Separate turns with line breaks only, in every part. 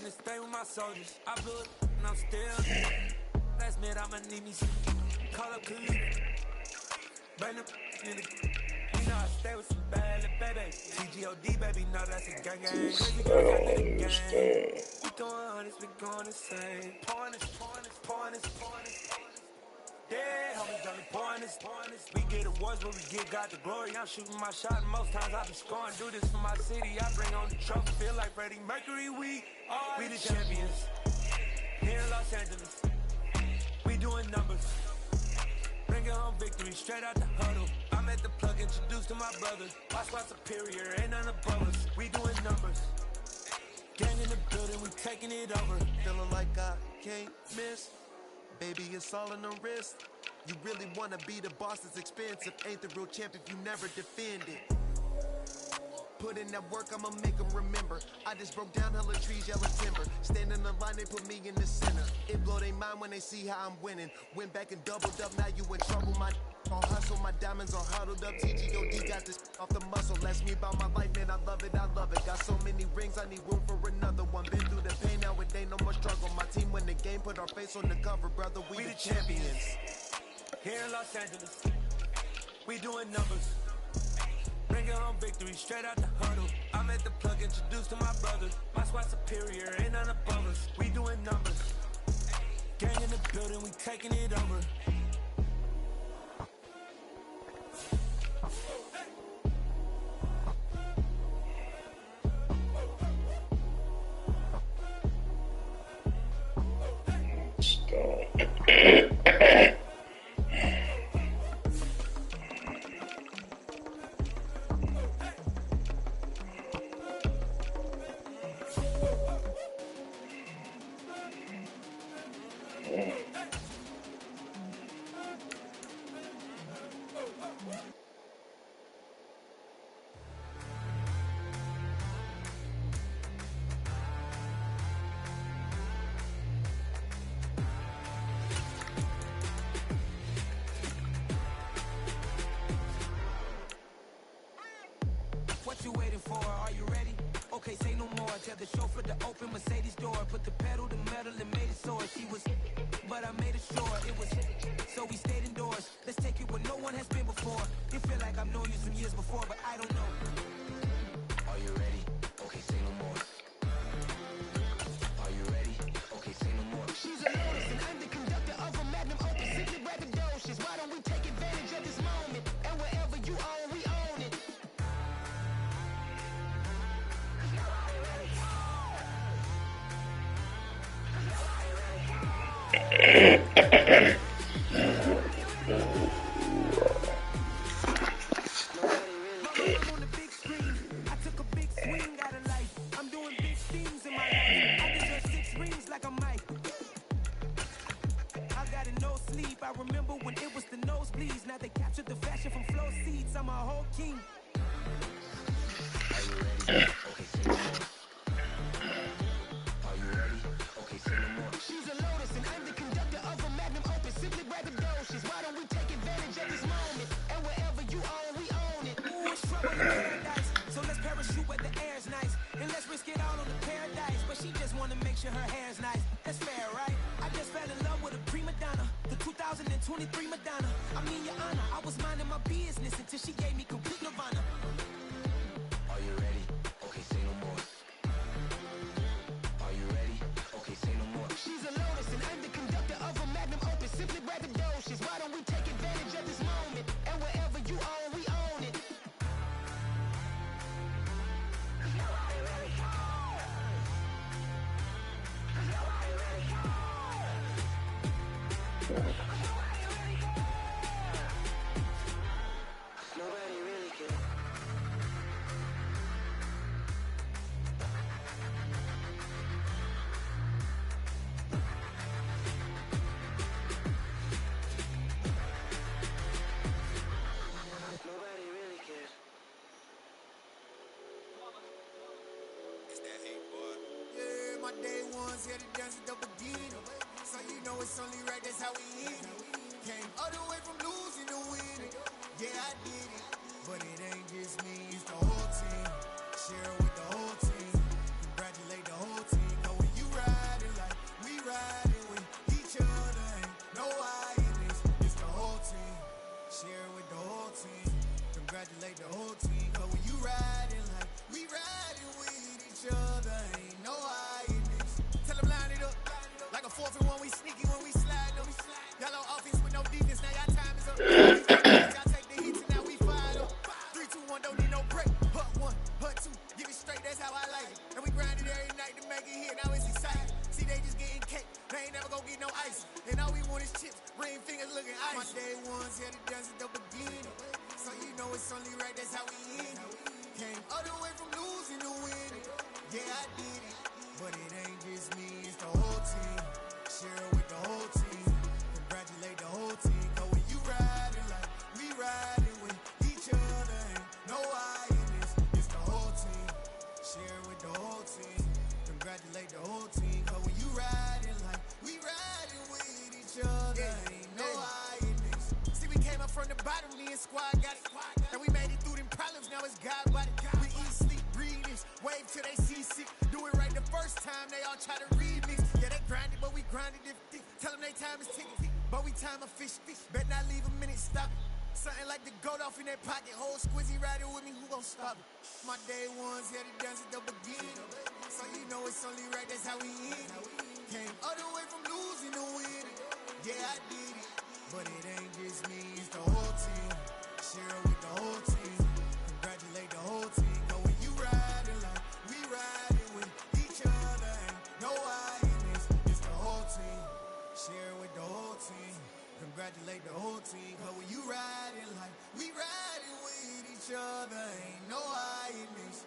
to stay with my soldiers. I blew it and I'm still. Last minute I'ma need me some. Call up Khalid. Bring them in the. You know I stay with some bad little baby. TGOD baby, know that's a gang gang. Crazy girls out there gang. We throwing hundreds, we going insane. Pouring this. Yeah, homies done the pouring this. We get awards, but we give God the glory. I'm shooting my shot, and most times I be scoring. Do this for my city, I bring on the trophy. Feel like Freddie Mercury, we the champions. Here in Los Angeles, we doing numbers. Bringing home victory, straight out the huddle. I'm at the plug, introduced to my brothers. My squad superior, ain't none above us. We doing numbers. Gang in the building, we taking it over.
Feeling like I can't miss. Baby, it's all in the wrist. You really wanna be the boss, it's expensive. Ain't the real champ if you never defend it. Put in that work, I'ma make them remember. I just broke down hella trees, yellow timber. Stand in the line, they put me in the center. It blow their mind when they see how I'm winning. Went back and doubled up, now you in trouble. My on hustle, my diamonds are huddled up. TGOD got this off the muscle. That's me about my life, man, I love it. Got so many rings, I need room for another one. Been through the pain, now it ain't no more struggle. My team win the game, put our face on the cover, brother, we the champions.
Here in Los Angeles, we doing numbers. Bringing home victory, straight out the huddle. I'm at the plug, introduced to my brothers. My squad superior, ain't none above us. We doing numbers. Gang in the building, we taking it over. What you waiting for? Are you ready? Okay, say no more. Tell the chauffeur to open Mercedes door. Put the pedal to metal and made it soar. She was, but I made it sure it was. So we stayed indoors. Let's take it where no one has been before. You feel like I've known you some years before, but I don't know. Are you ready? Okay, say no more. Are you ready? Okay, say no more. She's a lotus and I'm the conductor of a magnum opus. Simply braggadocious. Why don't we take advantage of this moment? And wherever you own, we own it. I remember when it was the nosebleeds. Now they captured the fashion from flow seats. I'm a whole king. Are you ready? Okay, say no more. Are you ready? Okay, say no more. She's a lotus and I'm the conductor of a magnum opus. Simply braggadocious. Why don't we take advantage of this moment? And wherever you own, we own it. Ooh, it's trouble in paradise. So let's parachute where the air's nice. And let's risk it all on the paradise. But she just wanna make sure her hair's nice. That's fair, right? I just fell in love with a prima donna. The 2023 Madonna. I mean, your honor, I was minding my business until she gave me complete nirvana. Are you ready? Okay, say no more. Are you ready? Okay, say no more. She's a lotus and I'm the conductor of a magnum opus. Simply braggadocious. Why don't we take advantage of this moment? And wherever you own, we own it. Nobody really cares. Nobody really cares. Nobody really cares. Nobody really cares.
It's that hate, boy. Yeah, my day ones here to dance at the beginning. So you know it's only right, that's how we eat it. Came all the way from losing to winning. Yeah, I did it. But it ain't just me, it's the whole team. Share it with the whole team. Congratulate the whole team. Know when you get here, now it's exciting. See, they just getting cake, they ain't never gonna get no ice. And all we want is chips, ring fingers looking ice. My day ones here to dance at the beginning. So you know it's only right, that's how we end it. Came all the way from losing to winning. Yeah, I did it, but it ain't just me, it's the whole team. Share it with the whole team. Congratulate the whole team. Cause when you riding like we riding with each other, ain't no I in this. It's the whole team. Share it with the whole team. Congratulate the whole team. Cause when you riding like we riding with each other, ain't no I in this. See, we came up from the bottom, me and squad got it. And we made it through them problems, now it's God body. We eat, sleep, breathe this. Wave till they see sick. Do it right the first time, they all try to remix. Yeah, they grinded, but we grinded different. Tell them they time is ticking, but we time a fish. Bet not leave a minute, stop it. Something like the goat off in that pocket. Whole squizzy riding with me, who gon' stop it? My day ones here to dance at the beginning. So you know it's only right, that's how we end it. Came all the way from losing to winning. Yeah, I did it, but it ain't just me, it's the whole team. Share it with the whole team. Congratulate the whole team. Cause when you riding like we riding with each other, ain't no I in this. It's the whole team. Share it with the whole team. Congratulate the whole team. Cause when you riding like we riding with each other, ain't no I in this.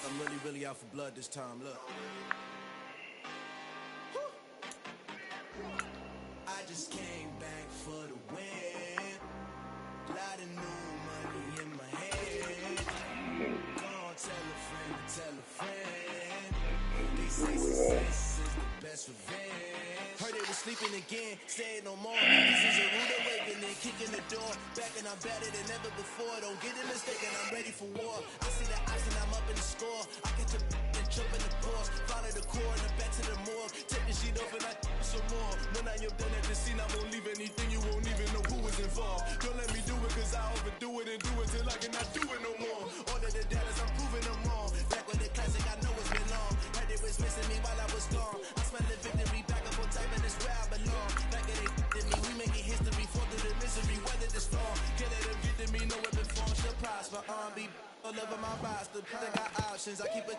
I'm really out for blood this time, look. I just came back for the win. Lot of new money in my hand. Go on, tell a friend to tell a friend. They say success is the best revenge. Heard they was sleeping again, say it no more. This is a rude awakening, kicking the door. Back and I'm better than ever before. Don't get it mistaken, I'm ready for war. I see the option, I'm up in the score. I get to and jump in the course. Follow the core and then back to the morgue. Take the sheet off and I some more. When I am done at the scene, I won't leave anything. You won't even know who was involved. Don't let me do it cause I overdo it and do it till I cannot do it no more. All of the data, I'm proving them wrong. Back with the classic, I know it's been long. Heard it was missing me while I was gone. I smell the victory back up on time and it's where I belong. Like it ain't to me, we making history. Fall through the misery, weather the storm. Can't let them get to me, no weapon form shall prosper. Be all over my roster, they got options. I keep it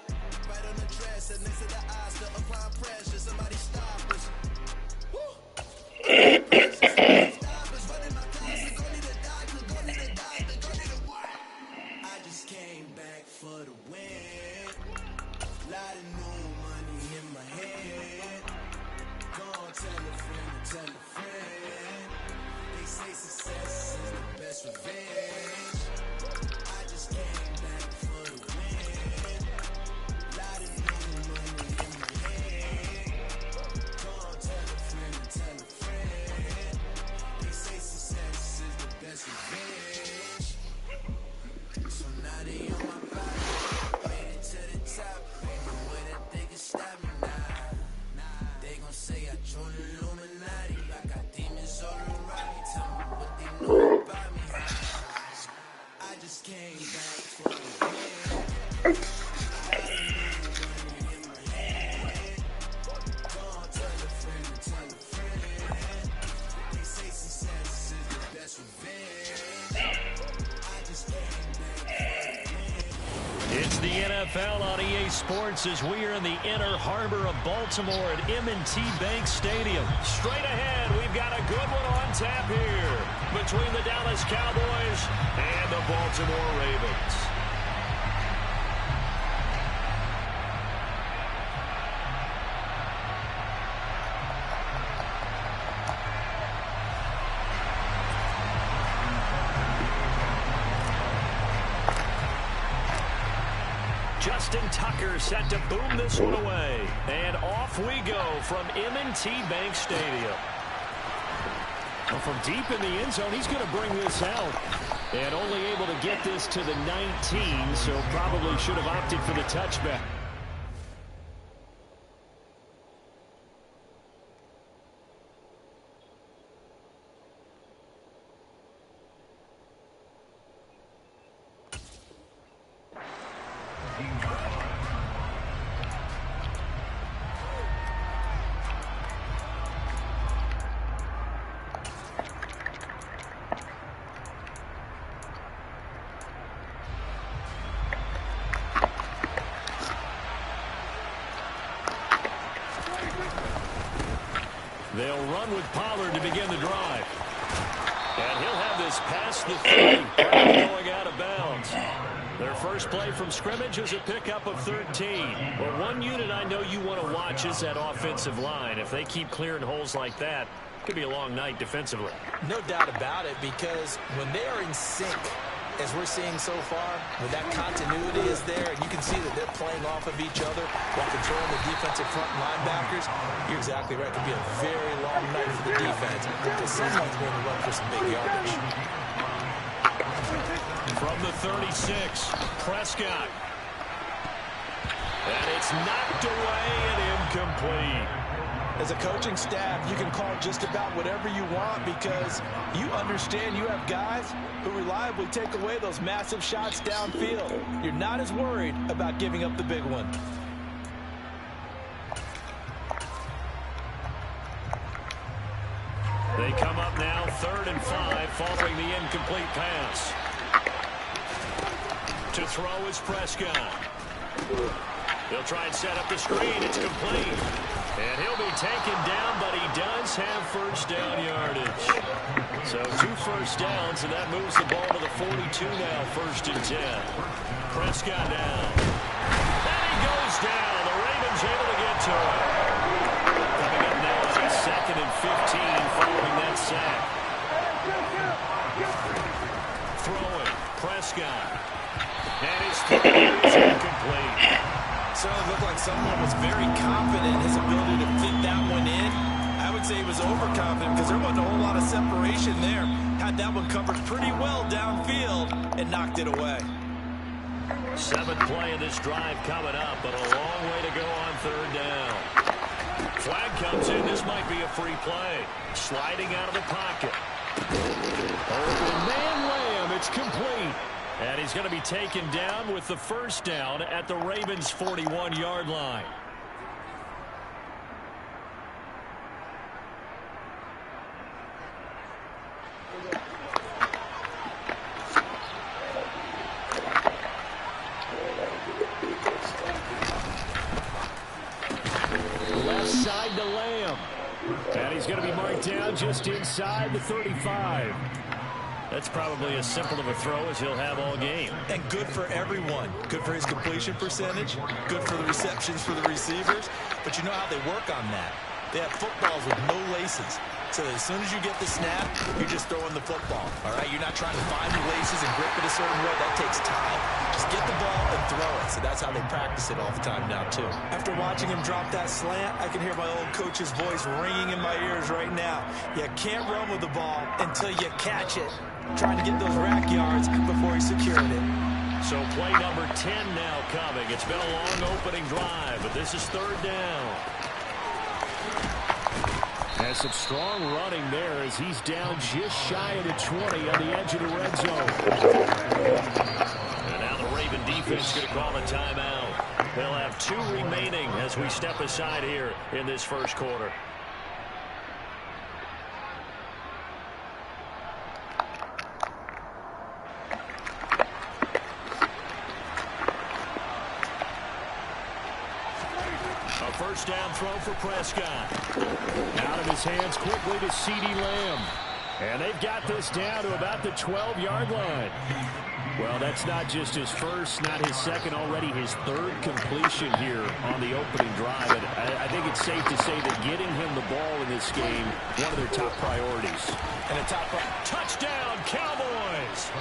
right on the dresser, next to the Oscar. Applying pressure, somebody stop us. I just came back for the win. Lot of new money in my head. Go on, tell a friend to tell a friend. They say success is the best revenge. I just came back for the win. Lot of new money in my head. Go on, tell a friend to tell a friend. They say success is the best revenge. So now they on my body. Made it to the top. Ain't no way that they can stop me now. They gon' say I joined the Illuminati. I got demons all around me. Tell me what they know about me. I just came back for the win. Money in my head. Go on, tell a friend to tell a friend. They say success is the best revenge. I just came back for the win.
It's the NFL on EA Sports as we are in the inner harbor of Baltimore at M&T Bank Stadium. Straight ahead, we've got a good one on tap here between the Dallas Cowboys and the Baltimore Ravens. Justin Tucker set to boom this one away. And off we go from M&T Bank Stadium. Well, from deep in the end zone, he's going to bring this out. And only able to get this to the 19, so probably should have opted for the touchback. They'll run with Pollard to begin the drive. And he'll have this past the 30, going out of bounds. Their first play from scrimmage is a pickup of 13. Well, one unit I know you want to watch is that offensive line. If they keep clearing holes like that, it could be a long night defensively.
No doubt about it, because when they are in sync, as we're seeing so far, when that continuity is there, and you can see that they're playing off of each other while controlling the defensive front linebackers, you're exactly right. It could be a very long night for the defense because someone's going to run for some big yardage.
From the 36, Prescott. And it's knocked away and incomplete.
As a coaching staff, you can call just about whatever you want because you understand you have guys who reliably take away those massive shots downfield. You're not as worried about giving up the big one.
They come up now 3rd and 5 following the incomplete pass. To throw is Prescott. He'll try and set up the screen. It's complete. And he'll be taken down, but he does have first down yardage. So 2 first downs, and that moves the ball to the 42 now, 1st and 10. Prescott down. And he goes down. The Ravens able to get to him. Coming up now on a 2nd and 15 following that sack. Throwing, Prescott. And his throw is incomplete.
Certainly looked like someone was very confident in his ability to fit that one in. I would say he was overconfident because there wasn't a whole lot of separation there. Had that one covered pretty well downfield and knocked it away.
7th play of this drive coming up, but a long way to go on 3rd down. Flag comes in. This might be a free play. Sliding out of the pocket. Open man Lamb. It's complete. And he's going to be taken down with the first down at the Ravens' 41-yard line. Left side to Lamb. And he's going to be marked down just inside the 35. That's probably as simple of a throw as he'll have all game.
And good for everyone. Good for his completion percentage. Good for the receptions for the receivers. But you know how they work on that. They have footballs with no laces. So that as soon as you get the snap, you're just throwing the football. All right? You're not trying to find the laces and grip it a certain way. That takes time. Just get the ball and throw it. So that's how they practice it all the time now, too. After watching him drop that slant, I can hear my old coach's voice ringing in my ears right now. You can't run with the ball until you catch it. Trying to get those rack yards before he secured it.
So play number 10 now coming. It's been a long opening drive, but this is 3rd down. Has some strong running there as he's down just shy of the 20 on the edge of the red zone. And now the Raven defense is going to call a timeout. They'll have 2 remaining as we step aside here in this first quarter. First down throw for Prescott. Out of his hands quickly to CeeDee Lamb. And they've got this down to about the 12-yard line. Well, that's not just his first, not his second, already his 3rd completion here on the opening drive. And I think it's safe to say that getting him the ball in this game, one of their top priorities.
And a top
touchdown, Cowboys!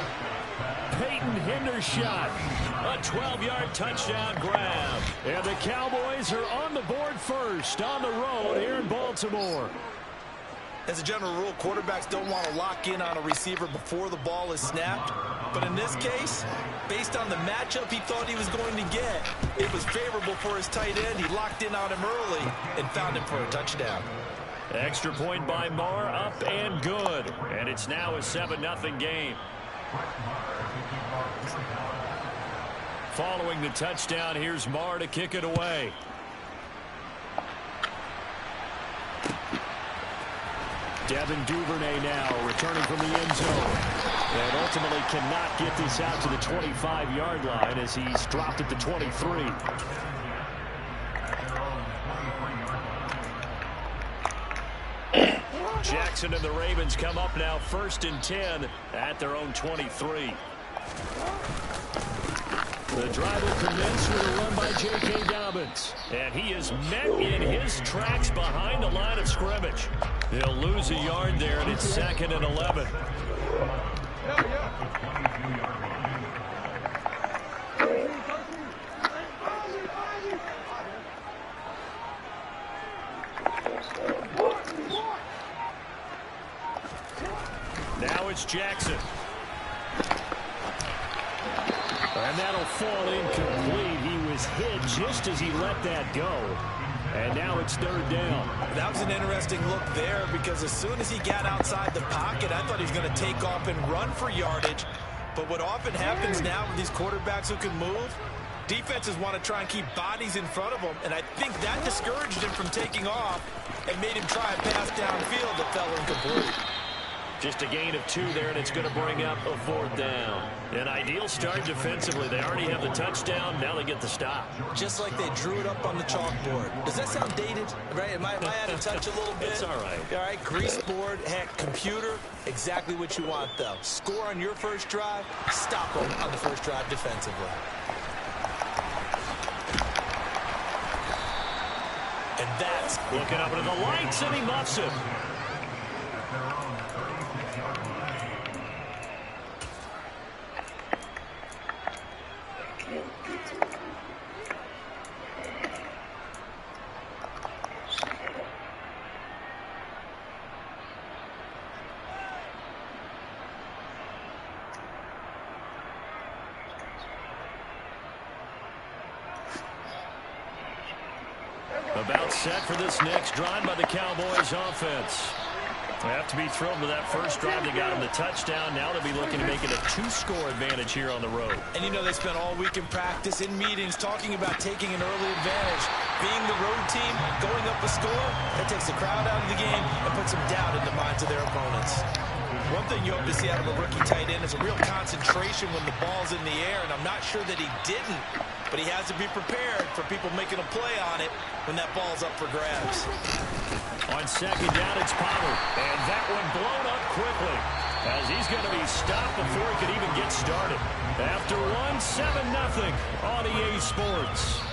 Peyton Hendershot, a 12-yard touchdown grab. And the Cowboys are on the board first on the road here in Baltimore.
As a general rule, quarterbacks don't want to lock in on a receiver before the ball is snapped. But in this case, based on the matchup he thought he was going to get, it was favorable for his tight end. He locked in on him early and found him for a touchdown.
Extra point by Marr, up and good. And it's now a 7-0 game. Following the touchdown, here's Marr to kick it away. Devin Duvernay now returning from the end zone. And ultimately cannot get this out to the 25-yard line as he's dropped at the 23. Jackson and the Ravens come up now 1st and 10 at their own 23. The drive will commence with a run by J.K. Dobbins. And he is met in his tracks behind the line of scrimmage. He'll lose a yard there, and it's 2nd and 11. Now it's Jackson. And that'll fall incomplete. He was hit just as he let that go. And now it's 3rd down.
That was an interesting look there because as soon as he got outside the pocket, I thought he was going to take off and run for yardage. But what often happens now with these quarterbacks who can move, defenses want to try and keep bodies in front of them. And I think that discouraged him from taking off and made him try a pass downfield that fell incomplete.
Just a gain of 2 there, and it's going to bring up a 4th down. An ideal start defensively. They already have the touchdown. Now they get the stop.
Just like they drew it up on the chalkboard. Does that sound dated? Right? Am I out of touch a little bit?
It's all right.
All right, grease board, heck, computer, exactly what you want, though. Score on your first drive, stop them on the first drive defensively. And that's
looking up into the lights, and he muffs it. About set for this next drive by the Cowboys offense. They have to be thrilled with that first drive. They got them the touchdown. Now they'll be looking to make it a 2-score advantage here on the road.
And you know they spent all week in practice, in meetings, talking about taking an early advantage. Being the road team, going up a score, that takes the crowd out of the game and puts some doubt in the minds of their opponents. One thing you hope to see out of a rookie tight end is a real concentration when the ball's in the air, and I'm not sure that he didn't, but he has to be prepared for people making a play on it when that ball's up for grabs.
On 2nd down, it's Pollard, and that one blown up quickly as he's going to be stopped before he could even get started. After 7-0 on EA Sports.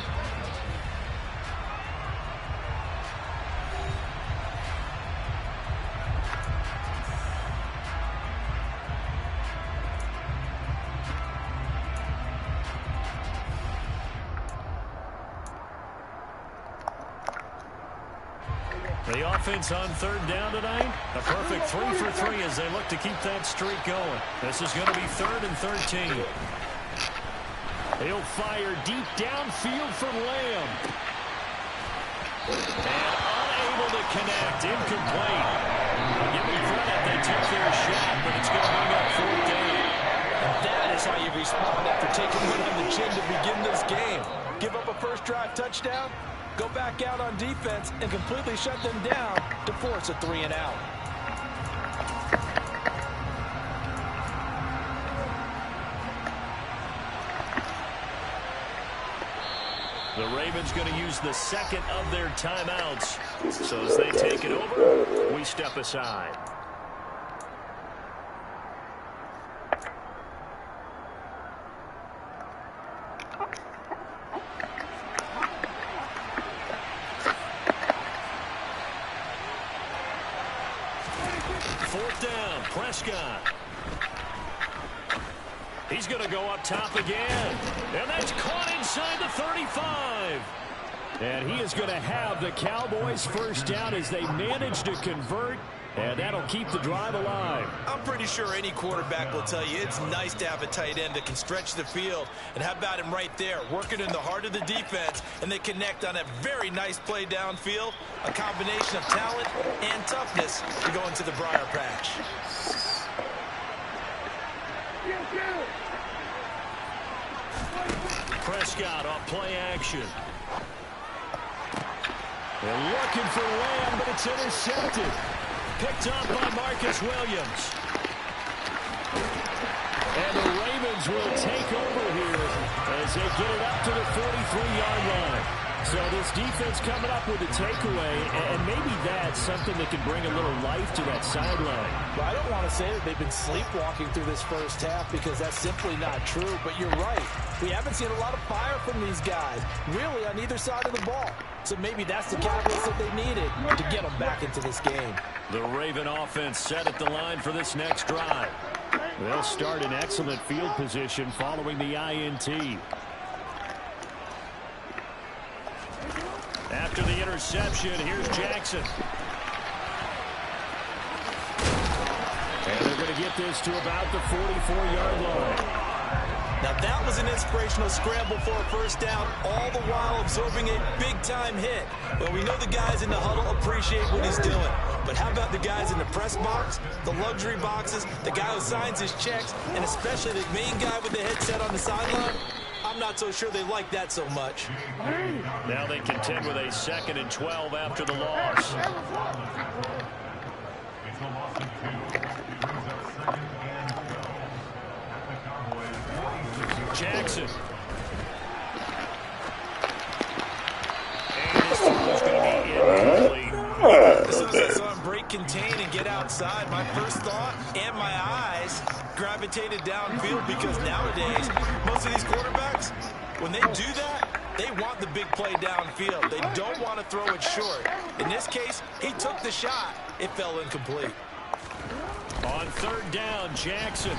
The offense on 3rd down tonight, a perfect 3 for 3 as they look to keep that streak going. This is going to be 3rd and 13. He'll fire deep downfield from Lamb. And unable to connect, incomplete. Give them credit, they took their shot, but it's going to bring up 4th down.
And that is how you respond after taking one on the chin to begin this game. Give up a first drive touchdown, go back out on defense and completely shut them down to force a 3-and-out.
The Ravens going to use the 2nd of their timeouts. So as they take it over, we step aside. Prescott. He's going to go up top again. And that's caught inside the 35. And he is going to have the Cowboys first down as they manage to convert. And that'll keep the drive alive.
I'm pretty sure any quarterback will tell you it's nice to have a tight end that can stretch the field. And how about him right there, working in the heart of the defense, and they connect on a very nice play downfield. A combination of talent and toughness to go into the briar patch.
Prescott off play action. They're looking for Lamb, but it's intercepted. Picked up by Marcus Williams. And the Ravens will take over here as they get it up to the 43-yard line. So this defense coming up with a takeaway, and maybe that's something that can bring a little life to that sideline.
Well, I don't want to say that they've been sleepwalking through this first half because that's simply not true, but you're right. We haven't seen a lot of fire from these guys, really, on either side of the ball. So maybe that's the catalyst that they needed to get them back into this game.
The Raven offense set at the line for this next drive. They'll start in excellent field position following the INT. After the interception, here's Jackson. And they're going to get this to about the 44-yard line.
Now that was an inspirational scramble for a first down, all the while absorbing a big-time hit. Well, we know the guys in the huddle appreciate what he's doing. But how about the guys in the press box, the luxury boxes, the guy who signs his checks, and especially the main guy with the headset on the sideline? I'm not so sure they like that so much.
Now they contend with a 2nd and 12 after the loss. Jackson. And this is going to be incomplete.
As soon as I saw him break contain and get outside, my first thought and my eyes gravitated downfield because nowadays, most of these quarterbacks, when they do that, they want the big play downfield. They don't want to throw it short. In this case, he took the shot. It fell incomplete.
On 3rd down, Jackson.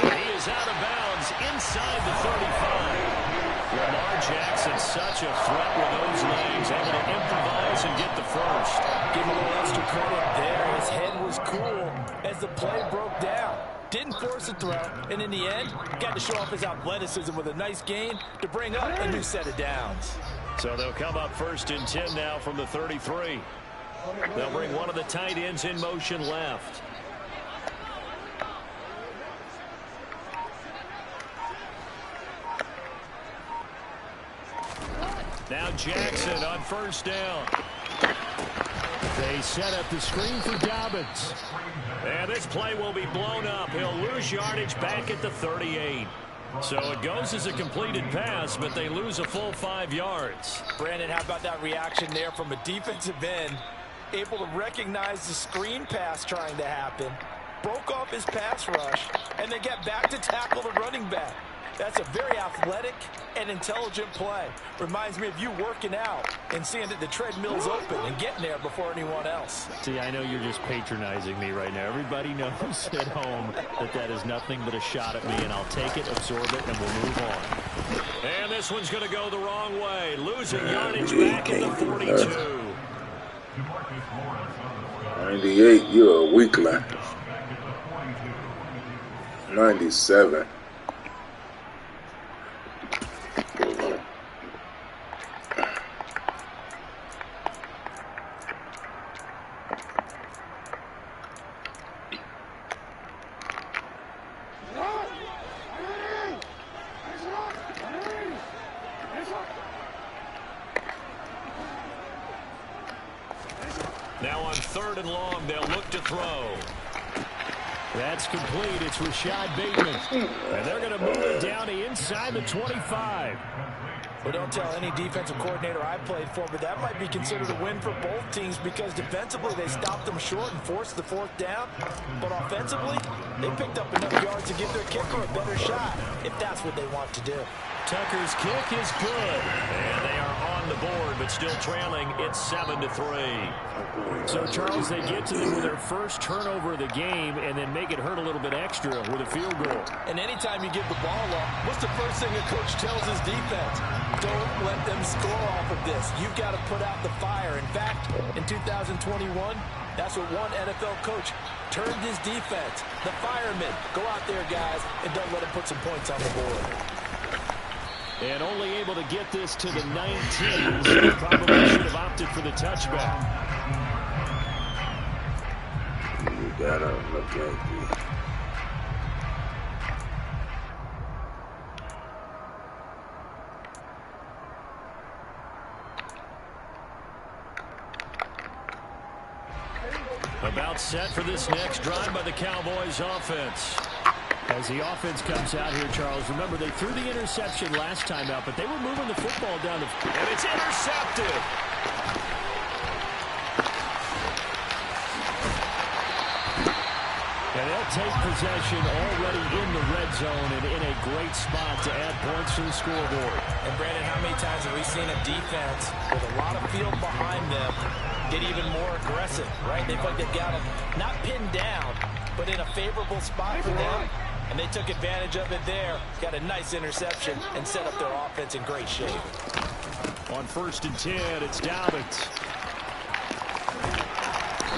And he is out of bounds inside the 35. Lamar Jackson, such a threat with those legs, able to improvise and get the first.
Give him a little extra credit there. His head was cool as the play broke down. Didn't force a throw, and in the end, got to show off his athleticism with a nice gain to bring up a new set of downs.
So they'll come up 1st and 10 now from the 33. They'll bring one of the tight ends in motion left. Now Jackson on 1st down. They set up the screen for Dobbins. And this play will be blown up. He'll lose yardage back at the 38. So it goes as a completed pass, but they lose a full 5 yards.
Brandon, how about that reaction there from a defensive end? Able to recognize the screen pass trying to happen. Broke off his pass rush, and then get back to tackle the running back. That's a very athletic and intelligent play. Reminds me of you working out and seeing that the treadmill's open and getting there before anyone else.
See, I know you're just patronizing me right now. Everybody knows at home that that is nothing but a shot at me, and I'll take it, absorb it, and we'll move on. And this one's going to go the wrong way. Losing yardage back at the 42.
98, you're a weakling. 97.
Now on 3rd and long, they'll look to throw. That's complete. It's Rashad Bateman. And they're going to move it down to inside the 25.
Well, don't tell any defensive coordinator I played for, but that might be considered a win for both teams because defensively they stopped them short and forced the 4th down. But offensively, they picked up enough yards to give their kicker a better shot if that's what they want to do.
Tucker's kick is good. And they are on the board, but still trailing. It's 7-3. So, Charles, they get to them with their first turnover of the game and then make it hurt a little bit extra with a field goal.
And anytime you give the ball up, what's the first thing a coach tells his defense? Don't let them score off of this. You've got to put out the fire. In fact, in 2021, that's what one NFL coach termed his defense. The firemen. Go out there, guys, and don't let them put some points on the board.
And only able to get this to the 19, so they probably should have opted for the touchback.
You gotta look at you.
About set for this next drive by the Cowboys offense. As the offense comes out here, Charles, remember they threw the interception last time out, but they were moving the football down the field.
And it's intercepted.
And they'll take possession already in the red zone and in a great spot to add points to the scoreboard.
And, Brandon, how many times have we seen a defense with a lot of field behind them get even more aggressive, right? They feel like they've got them not pinned down, but in a favorable spot for them. And they took advantage of it there. Got a nice interception and set up their offense in great shape.
On 1st and 10, it's Dobbins.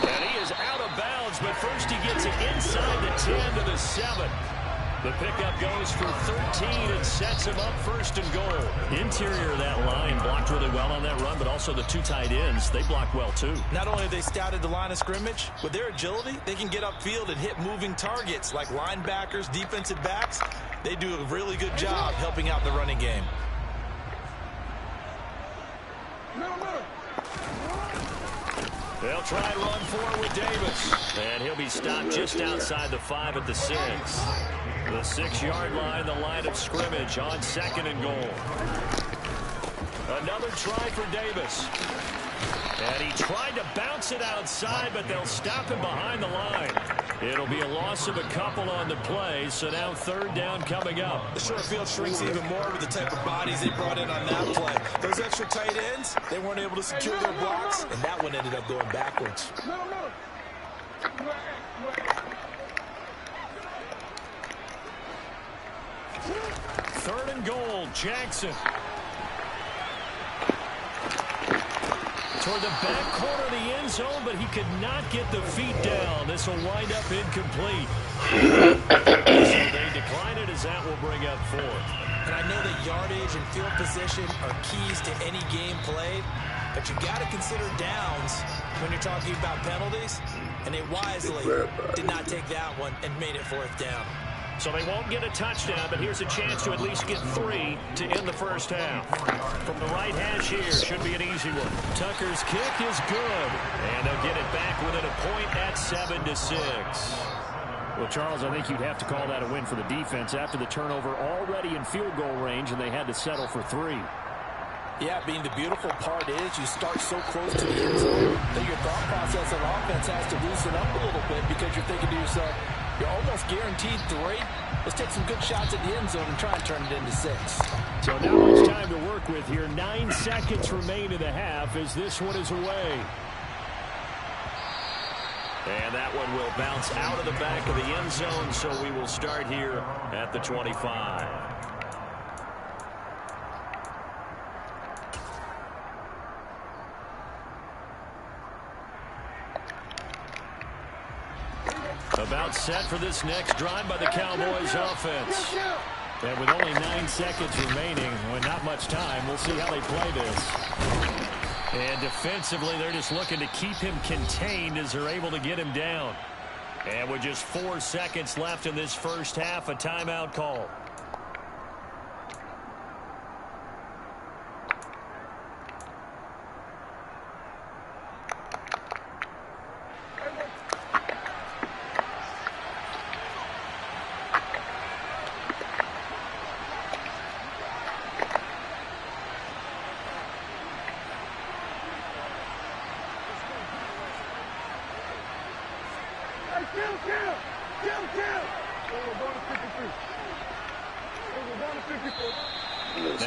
And he is out of bounds, but first he gets it inside the 10 to the 7. The pickup goes for 13 and sets him up 1st and goal. Interior of that line blocked really well on that run, but also the 2 tight ends, they blocked well too.
Not only have they scouted the line of scrimmage, with their agility, they can get upfield and hit moving targets like linebackers, defensive backs. They do a really good job helping out the running game.
They'll try and run forward with Davis. And he'll be stopped just outside the 5 at the 6. The 6-yard line, the line of scrimmage on 2nd and goal. Another try for Davis. And he tried to bounce it outside, but they'll stop him behind the line. It'll be a loss of a couple on the play, so now 3rd down coming up.
The short field shrinks even more with the type of bodies they brought in on that play. Those extra tight ends, they weren't able to secure their blocks, and that one ended up going backwards.
Third and goal, Jackson. Toward the back corner of the end zone, but he could not get the feet down. This will wind up incomplete. So they decline it as that will bring up 4th.
And I know that yardage and field position are keys to any game played, but you got to consider downs when you're talking about penalties, and they wisely did not take that one and made it 4th down.
So they won't get a touchdown, but here's a chance to at least get 3 to end the first half. From the right hash here, should be an easy one. Tucker's kick is good, and they'll get it back within a point at 7-6. Well, Charles, I think you'd have to call that a win for the defense after the turnover already in field goal range, and they had to settle for 3.
Yeah, being the beautiful part is you start so close to the end zone that your thought process on offense has to loosen up a little bit because you're thinking to yourself, you're almost guaranteed 3. Let's take some good shots at the end zone and try and turn it into 6.
So not much time to work with here. 9 seconds remain in the half as this one is away. And that one will bounce out of the back of the end zone, so we will start here at the 25. About set for this next drive by the Cowboys offense. And with only 9 seconds remaining, with not much time, we'll see how they play this. And defensively, they're just looking to keep him contained as they're able to get him down. And with just 4 seconds left in this first half, a timeout call.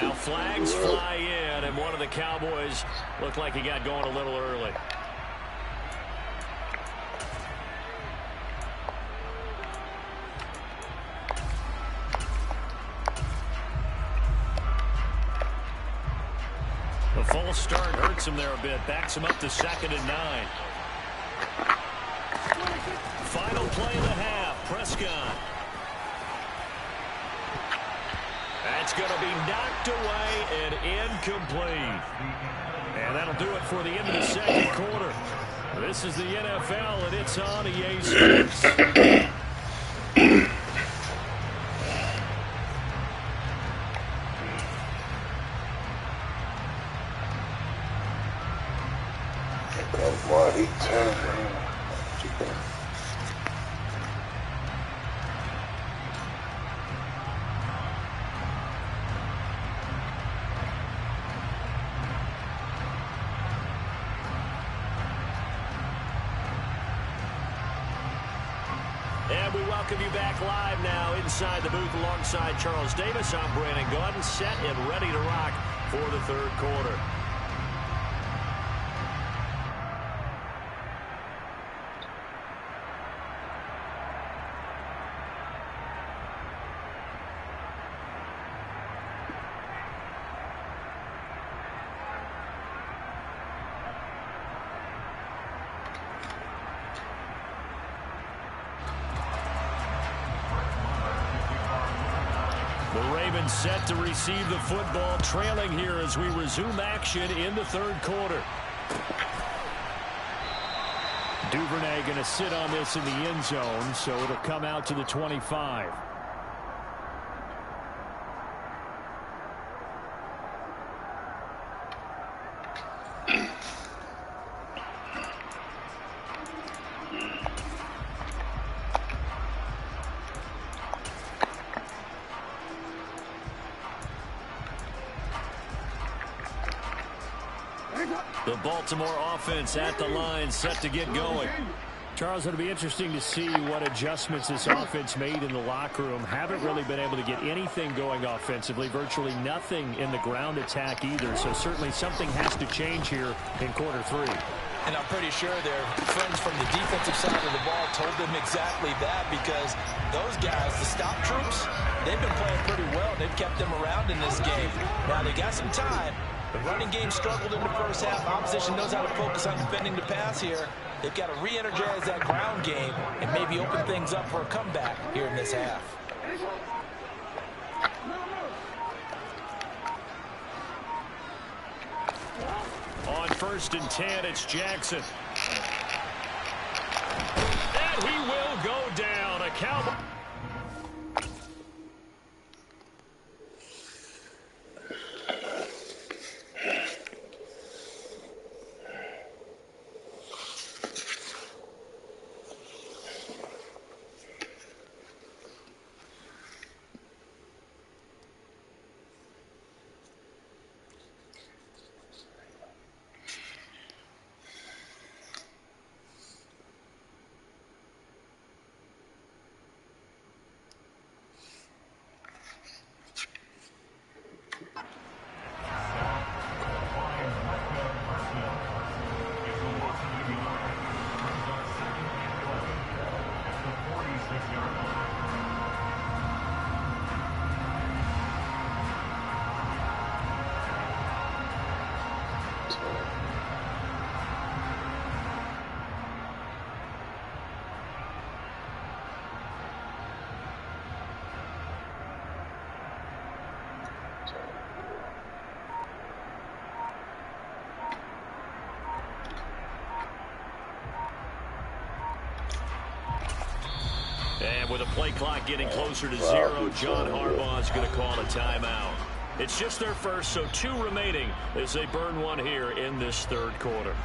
Now flags fly in, and one of the Cowboys looked like he got going a little early. The false start hurts him there a bit, backs him up to 2nd and 9. Final play of the half, Prescott. That's going to be knocked away and incomplete. And that'll do it for the end of the second quarter. This is the NFL, and it's on EA Sports. And we welcome you back live now inside the booth alongside Charles Davis. I'm Brandon Gaudin, set and ready to rock for the third quarter. Set to receive the football, trailing here as we resume action in the third quarter. Duvernay going to sit on this in the end zone, so it'll come out to the 25. The Baltimore offense at the line, set to get going. Charles, it'll be interesting to see what adjustments this offense made in the locker room. Haven't really been able to get anything going offensively, virtually nothing in the ground attack either. So certainly something has to change here in quarter three.
And I'm pretty sure their friends from the defensive side of the ball told them exactly that, because those guys, the stop troops, they've been playing pretty well. They've kept them around in this game. Now they got some time. The running game struggled in the first half. Opposition knows how to focus on defending the pass here. They've got to re-energize that ground game and maybe open things up for a comeback here in this half.
On 1st and 10, it's Jackson. And he will go down. A Cowboy. And with a play clock getting closer to 0, John Harbaugh is going to call a timeout. It's just their first, so 2 remaining as they burn one here in this third quarter.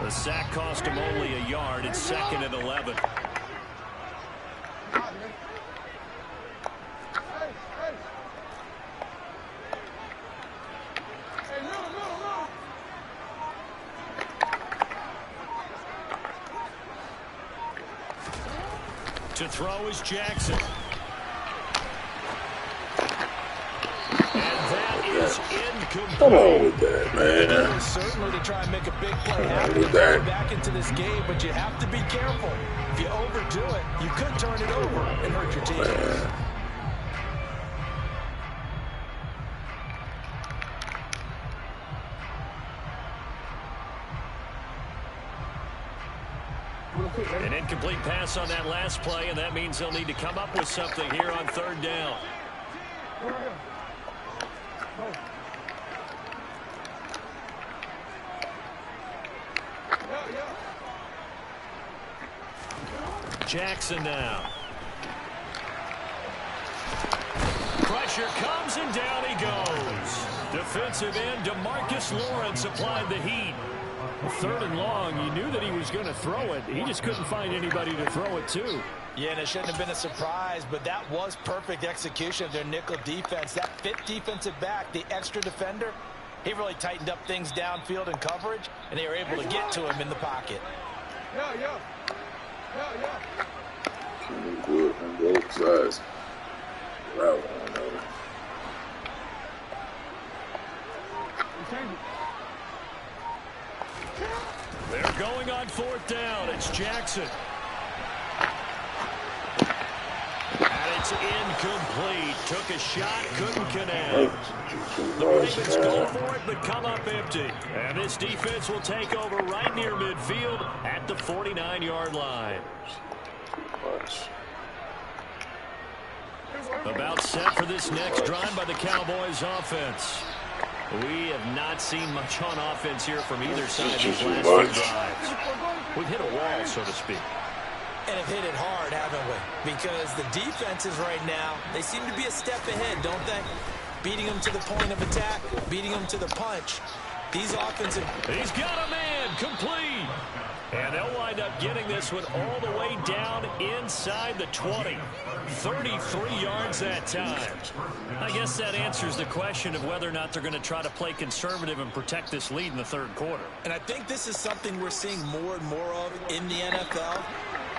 The sack cost him only a yard. It's 2nd and 11. To throw is Jackson.
Come on with that, man.
Certainly to try and make a big play happen and get back into this game, but you have to be careful. If you overdo it, you could turn it over and hurt your team.
An incomplete pass on that last play, and that means they'll need to come up with something here on 3rd down. Jackson now. Pressure comes and down he goes. Defensive end DeMarcus Lawrence applied the heat. 3rd and long, you knew that he was going to throw it. He just couldn't find anybody to throw it to.
Yeah, and it shouldn't have been a surprise, but that was perfect execution of their nickel defense. That 5th defensive back, the extra defender, he really tightened up things downfield in coverage, and they were able to get to him in the pocket.
Good on both sides. Wow.
They're going on 4th down. It's Jackson. And it's incomplete. Took a shot, couldn't connect. The Ravens go for it, but come up empty. And this defense will take over right near midfield at the 49-yard line. About set for this next drive by the Cowboys offense. We have not seen much on offense here from either side of these last few drives. We've hit a wall, so to speak.
And have hit it hard, haven't we? Because the defenses right now, they seem to be a step ahead, don't they? Beating them to the point of attack, beating them to the punch. These offensive...
He's got a man, complete. And they'll wind up getting this one all the way down inside the 20. 33 yards that time. I guess that answers the question of whether or not they're going to try to play conservative and protect this lead in the 3rd quarter.
And I think this is something we're seeing more and more of in the NFL.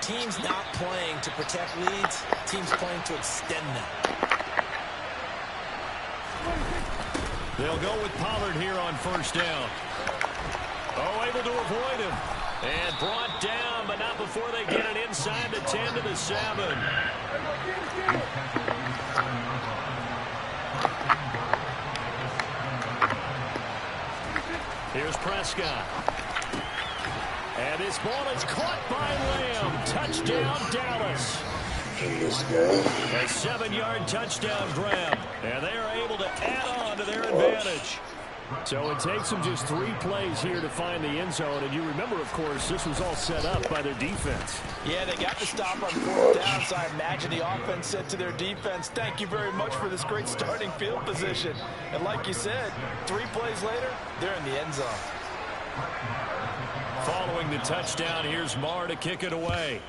Teams not playing to protect leads, teams playing to extend them.
They'll go with Pollard here on 1st down. Oh, able to avoid him. And brought down, but not before they get it inside the 10 to the 7. Here's Prescott. And this ball is caught by Lamb. Touchdown, Dallas. A 7-yard touchdown grab. And they are able to add on to their advantage. So it takes them just 3 plays here to find the end zone. And you remember, of course, this was all set up by their defense.
Yeah, they got the stop on 4th down, so I imagine the offense said to their defense, thank you very much for this great starting field position. And like you said, 3 plays later, they're in the end zone.
Following the touchdown, here's Marr to kick it away.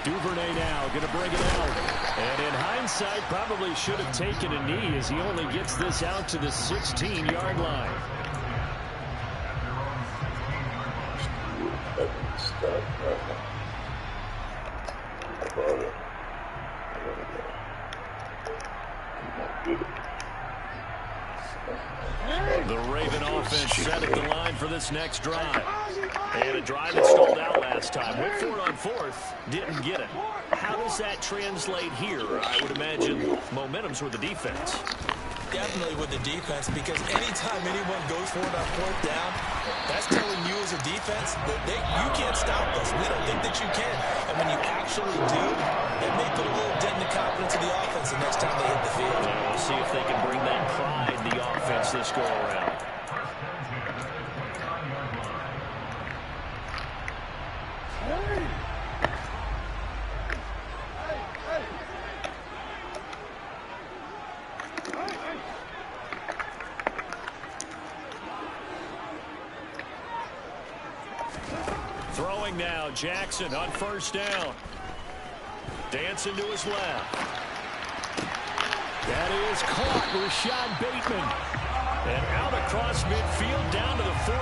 Duvernay now going to bring it out. And in hindsight, probably should have taken a knee as he only gets this out to the 16-yard line. The Raven offense set at the line for this next drive. And a drive that stalled out last time. Went for it on 4th. Didn't get it. How does that translate here? I would imagine momentum's with the defense.
Definitely with the defense, because anytime anyone goes for it on 4th down, that's telling you as a defense that you can't stop us. We don't think that you can. And when you actually do, it may put a little dent in the confidence of the offense the next time they hit the field.
Yeah, we'll see if they can bring that pride in the offense this go around. Throwing now, Jackson on 1st down. Dancing to his left. That is caught, Rashad Bateman. And out across midfield down to the 45.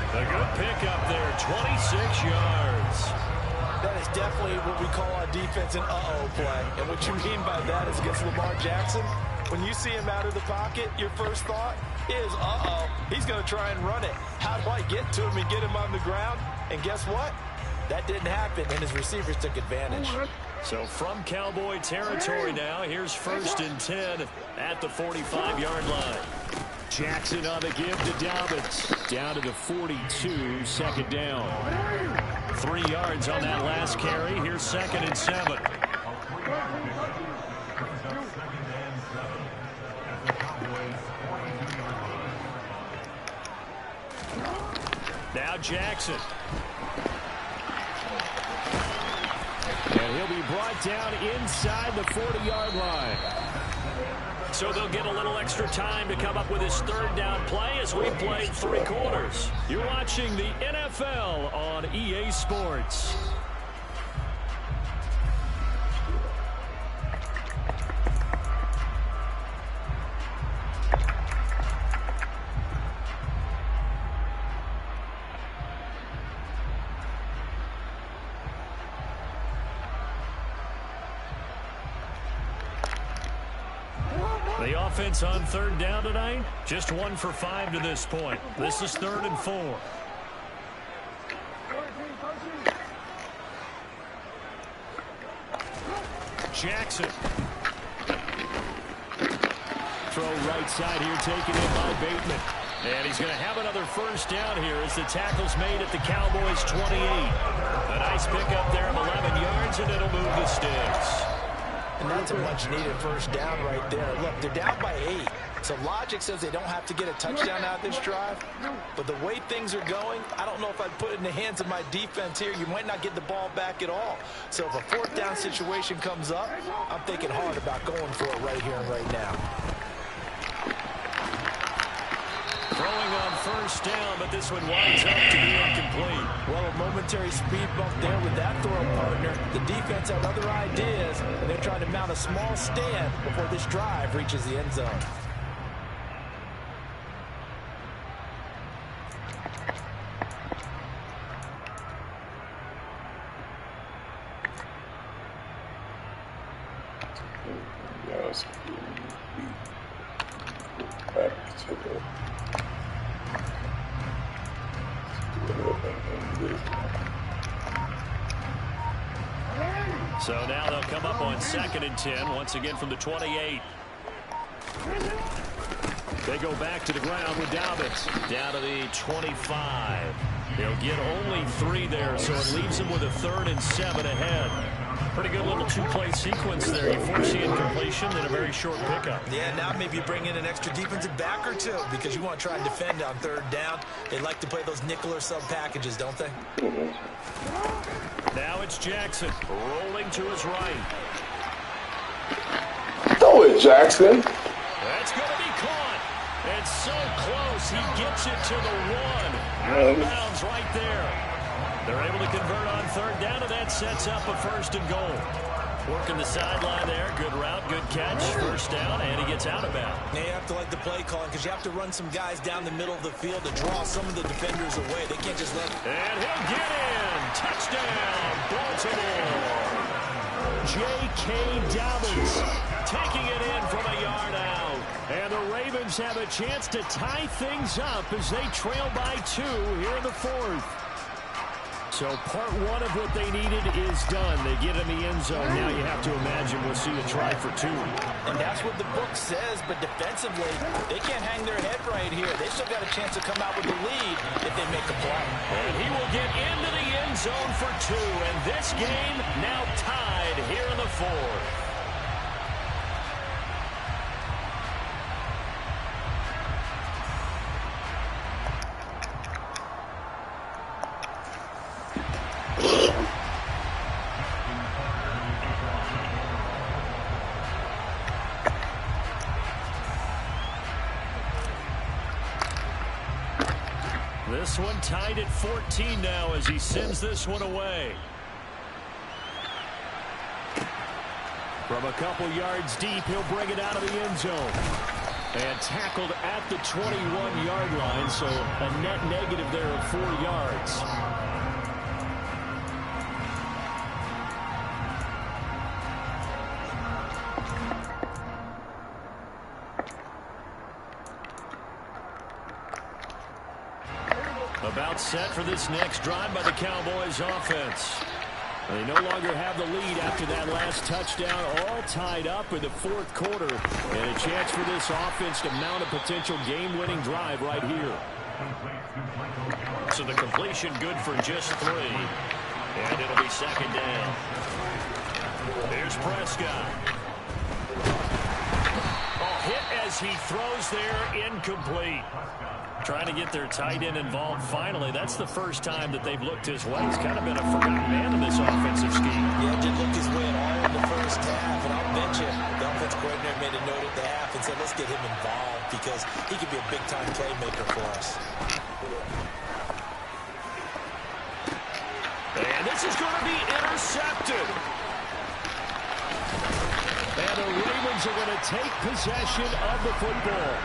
A good pickup there, 26 yards.
That is definitely what we call on defense an uh-oh play. And what you mean by that is against Lamar Jackson, when you see him out of the pocket, your first thought is, uh-oh, he's going to try and run it. How do I get to him and get him on the ground? And guess what? That didn't happen, and his receivers took advantage.
So from Cowboy territory now, here's 1st and 10 at the 45-yard line. Jackson on the give to Dobbins. Down to the 42, 2nd down. 3 yards on that last carry. Here's 2nd and 7. now Jackson. And he'll be brought down inside the 40-yard line. So they'll get a little extra time to come up with his third down play as we play 3 quarters. You're watching the NFL on EA Sports. The offense on third down tonight, just 1 for 5 to this point. This is 3rd and 4. Jackson. Throw right side here, taken in by Bateman. And he's going to have another first down here as the tackle's made at the Cowboys' 28. A nice pickup there of 11 yards, and it'll move the sticks.
And that's a much-needed first down right there. Look, they're down by 8. So logic says they don't have to get a touchdown out of this drive. But the way things are going, I don't know if I'd put it in the hands of my defense here. You might not get the ball back at all. So if a 4th down situation comes up, I'm thinking hard about going for it right here and right now.
Throwing on first down, but this one winds up to be incomplete.
Well, a momentary speed bump there with that throw partner. The defense had other ideas, and they're trying to mount a small stand before this drive reaches the end zone.
So now they'll come up on 2nd and 10, once again from the 28. They go back to the ground with Dobbins. Down to the 25. They'll get only 3 there, so it leaves them with a 3rd and 7 ahead. Pretty good little 2-play sequence there. You force the incompletion and a very short pickup.
Yeah, now maybe you bring in an extra defensive back or 2 because you want to try and defend on 3rd down. They like to play those nickel or sub packages, don't they?
Now it's Jackson rolling to his right.
Throw it, Jackson.
That's going to be caught. It's so close. He gets it to the 1. Out of bounds right there. They're able to convert on 3rd down, and that sets up a 1st and goal. Working the sideline there. Good route, good catch. 1st down, and he gets out of bounds.
Now you have to like the play calling because you have to run some guys down the middle of the field to draw some of the defenders away. They can't just let...
And he'll get in. Touchdown, Baltimore. J.K. Dobbins taking it in from a yard out. And the Ravens have a chance to tie things up as they trail by 2 here in the 4th. So part 1 of what they needed is done. They get in the end zone. Now you have to imagine we'll see a try for 2.
And that's what the book says, but defensively, they can't hang their head right here. They still got a chance to come out with the lead if they make a play.
And he will get into the end zone for 2. And this game now tied here in the 4th. This one tied at 14 now as he sends this one away. From a couple yards deep, he'll bring it out of the end zone. And tackled at the 21-yard line, so a net negative there of 4 yards. About set for this next drive by the Cowboys offense. They no longer have the lead after that last touchdown, all tied up in the 4th quarter. And a chance for this offense to mount a potential game-winning drive right here. So the completion good for just 3. And it'll be 2nd down. Here's Prescott. Oh, hit as he throws there, incomplete. Trying to get their tight end involved finally. That's the first time that they've looked his way. He's kind of been a forgotten man in this offensive scheme.
Yeah, didn't look his way at all in the first half. And I'll bet you the offense coordinator made a note at the half and said, let's get him involved because he could be a big-time playmaker for us.
And this is going to be intercepted. And the Ravens are going to take possession of the football.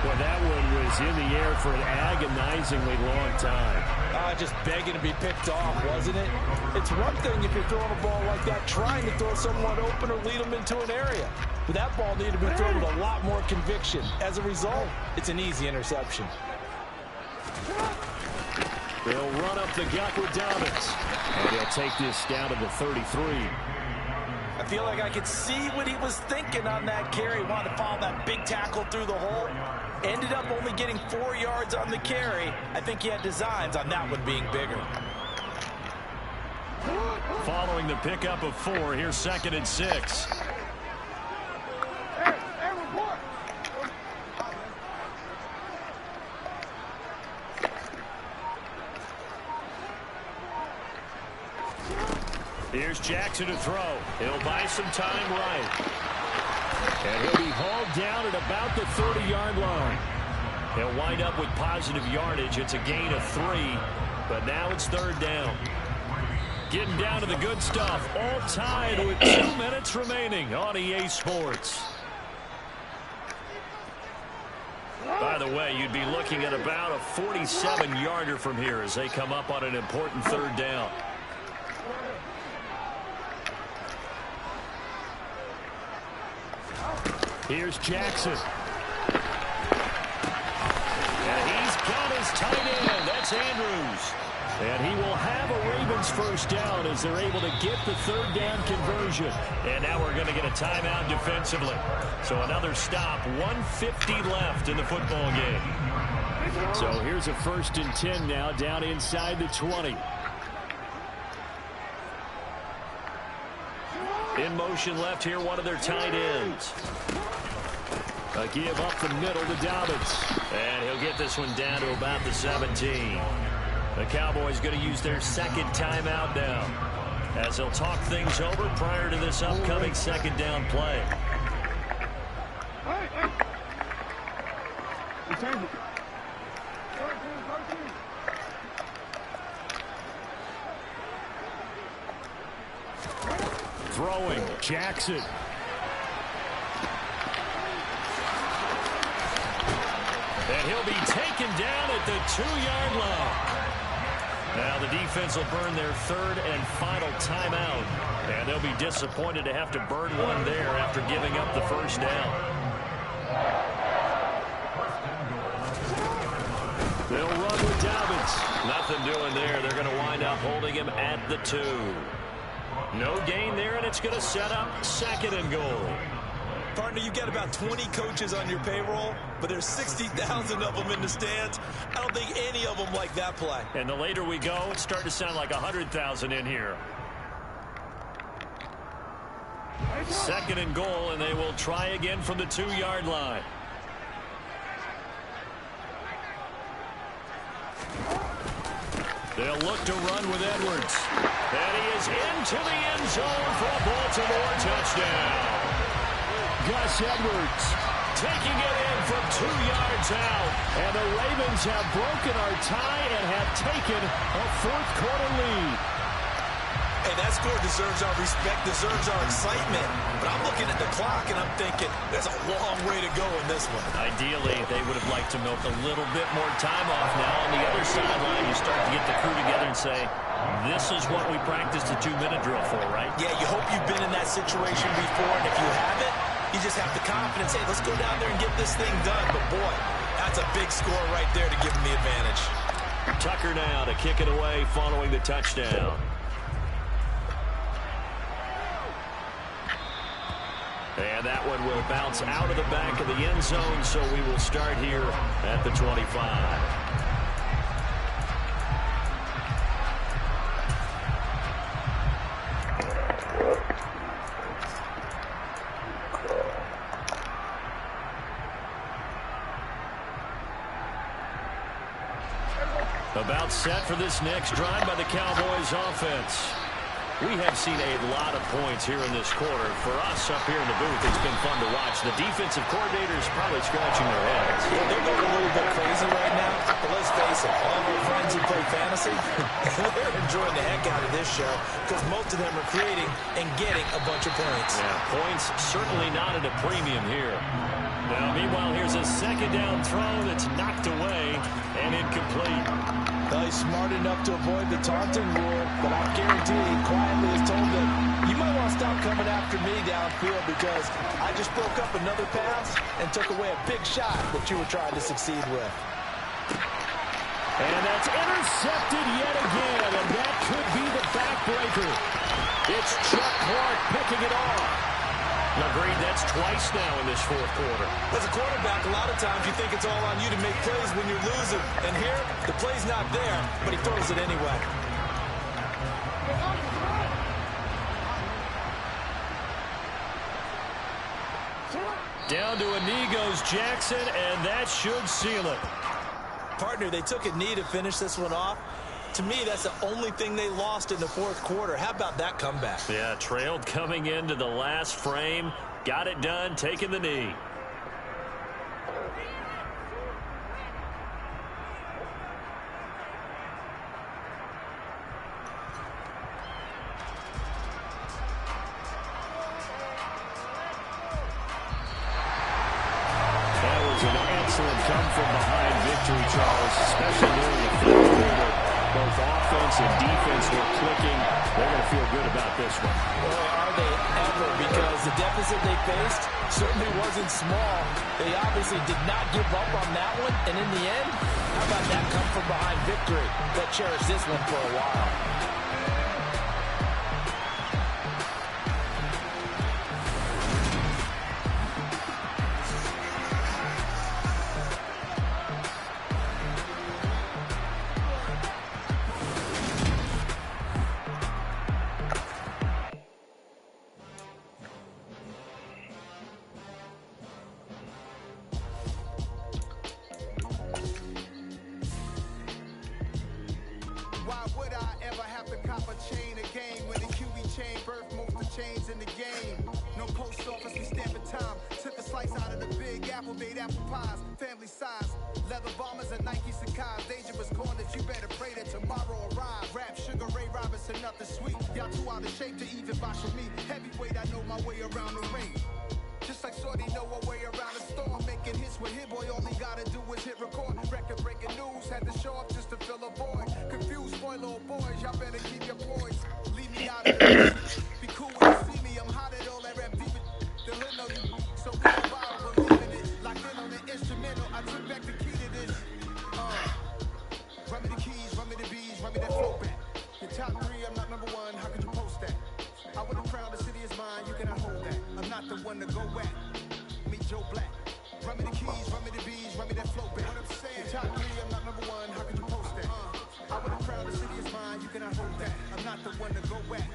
Well, that one was in the air for an agonizingly long time.
Just begging to be picked off, wasn't it? It's one thing if you're throwing a ball like that, trying to throw someone open or lead them into an area. But that ball needed to be thrown with a lot more conviction. As a result, it's an easy interception.
They'll run up the gut with Dobbins. And he'll take this down to the 33.
I feel like I could see what he was thinking on that carry. Wanted to follow that big tackle through the hole. Ended up only getting 4 yards on the carry. I think he had designs on that one being bigger.
Following the pickup of 4, here's 2nd and 6. Here's Jackson to throw. He'll buy some time right. And he'll be hauled down at about the 30-yard line. He'll wind up with positive yardage. It's a gain of 3, but now it's 3rd down. Getting down to the good stuff. All tied with 2 minutes remaining on EA Sports. By the way, you'd be looking at about a 47-yarder from here as they come up on an important 3rd down. Here's Jackson. And he's got his tight end. That's Andrews. And he will have a Ravens 1st down as they're able to get the 3rd down conversion. And now we're going to get a timeout defensively. So another stop. 1:50 left in the football game. So here's a 1st and 10 now down inside the 20. In motion left here, one of their tight ends. A give up the middle to Dobbins. And he'll get this one down to about the 17. The Cowboys going to use their 2nd timeout now as they'll talk things over prior to this upcoming 2nd down play. Throwing, Jackson. And he'll be taken down at the 2-yard line. Now the defense will burn their 3rd and final timeout. And they'll be disappointed to have to burn one there after giving up the 1st down. They'll run with Dobbins. Nothing doing there. They're going to wind up holding him at the 2. No gain there, and it's going to set up 2nd and goal.
Partner, you got about 20 coaches on your payroll, but there's 60,000 of them in the stands. I don't think any of them like that play.
And the later we go, it's starting to sound like 100,000 in here. 2nd and goal, and they will try again from the 2-yard line. They'll look to run with Edwards. And he is into the end zone for a Baltimore touchdown. Gus Edwards taking it in from 2 yards out. And the Ravens have broken our tie and have taken a 4th quarter lead.
Hey, that score deserves our respect, deserves our excitement. But I'm looking at the clock and I'm thinking there's a long way to go in this one.
Ideally, they would have liked to milk a little bit more time off. Now on the other sideline, you start to get the crew together and say, this is what we practiced a 2-minute drill for, right?
Yeah, you hope you've been in that situation before, and if you haven't, you just have the confidence, hey, let's go down there and get this thing done. But boy, that's a big score right there to give them the advantage.
Tucker now to kick it away following the touchdown. And that one will bounce out of the back of the end zone, so we will start here at the 25. About set for this next drive by the Cowboys offense. We have seen a lot of points here in this quarter. For us up here in the booth, it's been fun to watch. The defensive coordinators probably scratching their heads.
Yeah, they're going a little bit crazy right now. But let's face it, all of our friends who play fantasy, they're enjoying the heck out of this show because most of them are creating and getting a bunch of points.
Yeah, points certainly not at a premium here. Now, meanwhile, here's a second down throw that's knocked away and incomplete.
Well, he's smart enough to avoid the taunting rule, but I guarantee he quietly has told them, you might want to stop coming after me downfield because I just broke up another pass and took away a big shot that you were trying to succeed with.
And that's intercepted yet again, and that could be the backbreaker. It's Chuck Clark picking it off. Now, Green, that's twice now in this fourth quarter.
As a quarterback, a lot of times you think it's all on you to make plays when you're losing. And here, the play's not there, but he throws it anyway.
Down to a knee goes Jackson, and that should seal it.
Partner, they took a knee to finish this one off. To me, that's the only thing they lost in the fourth quarter. How about that comeback?
Yeah, trailed coming into the last frame. Got it done, taking the knee. That was an excellent come-from-behind victory, Charles, especially there in the fourth quarter. Both offense and defense were clicking. They're going to feel good about this one.
Boy, are they ever, because the deficit they faced certainly wasn't small. They obviously did not give up on that one, and in the end, how about that come-from-behind victory? They'll cherish this one for a while.
Why would I ever have to cop a chain again when the QB chain birthed most of the chains in the game? No post office, we stamping time. Took a slice out of the big apple, made apple pies, family size. Leather bombers and Nike Sacai's. Dangerous corners, you better pray that tomorrow arrives. Rap, Sugar Ray Robinson, nothing sweet. Y'all too out of shape to even box with me. Heavyweight, I know my way around the ring. Just like Shorty know her way around the storm. Making hits with Hit Boy, all he gotta do is hit record. Record breaking news, had to show up just to fill a void. Confused, spoiled little boys, y'all better keep your poise. Leave me out of it. Be cool when you see me, I'm hot at all that rap deep. The hood know you, so we don't borrow, believe in it. Locked in on the instrumental, I took back the key to this. Run me the keys, run me the bees, run me that flow back. Your top three, I'm not number one, how could you post that? I would have crowned the city is mine, you cannot hold that. I'm not the one to go at. Meet Joe Black. Run me the keys, run me the bees, run me that flow back. What I'm saying, top three, I'm not number one, how could you post that? I would have crowned the city is mine, you cannot hold that. I'm not the one to go at.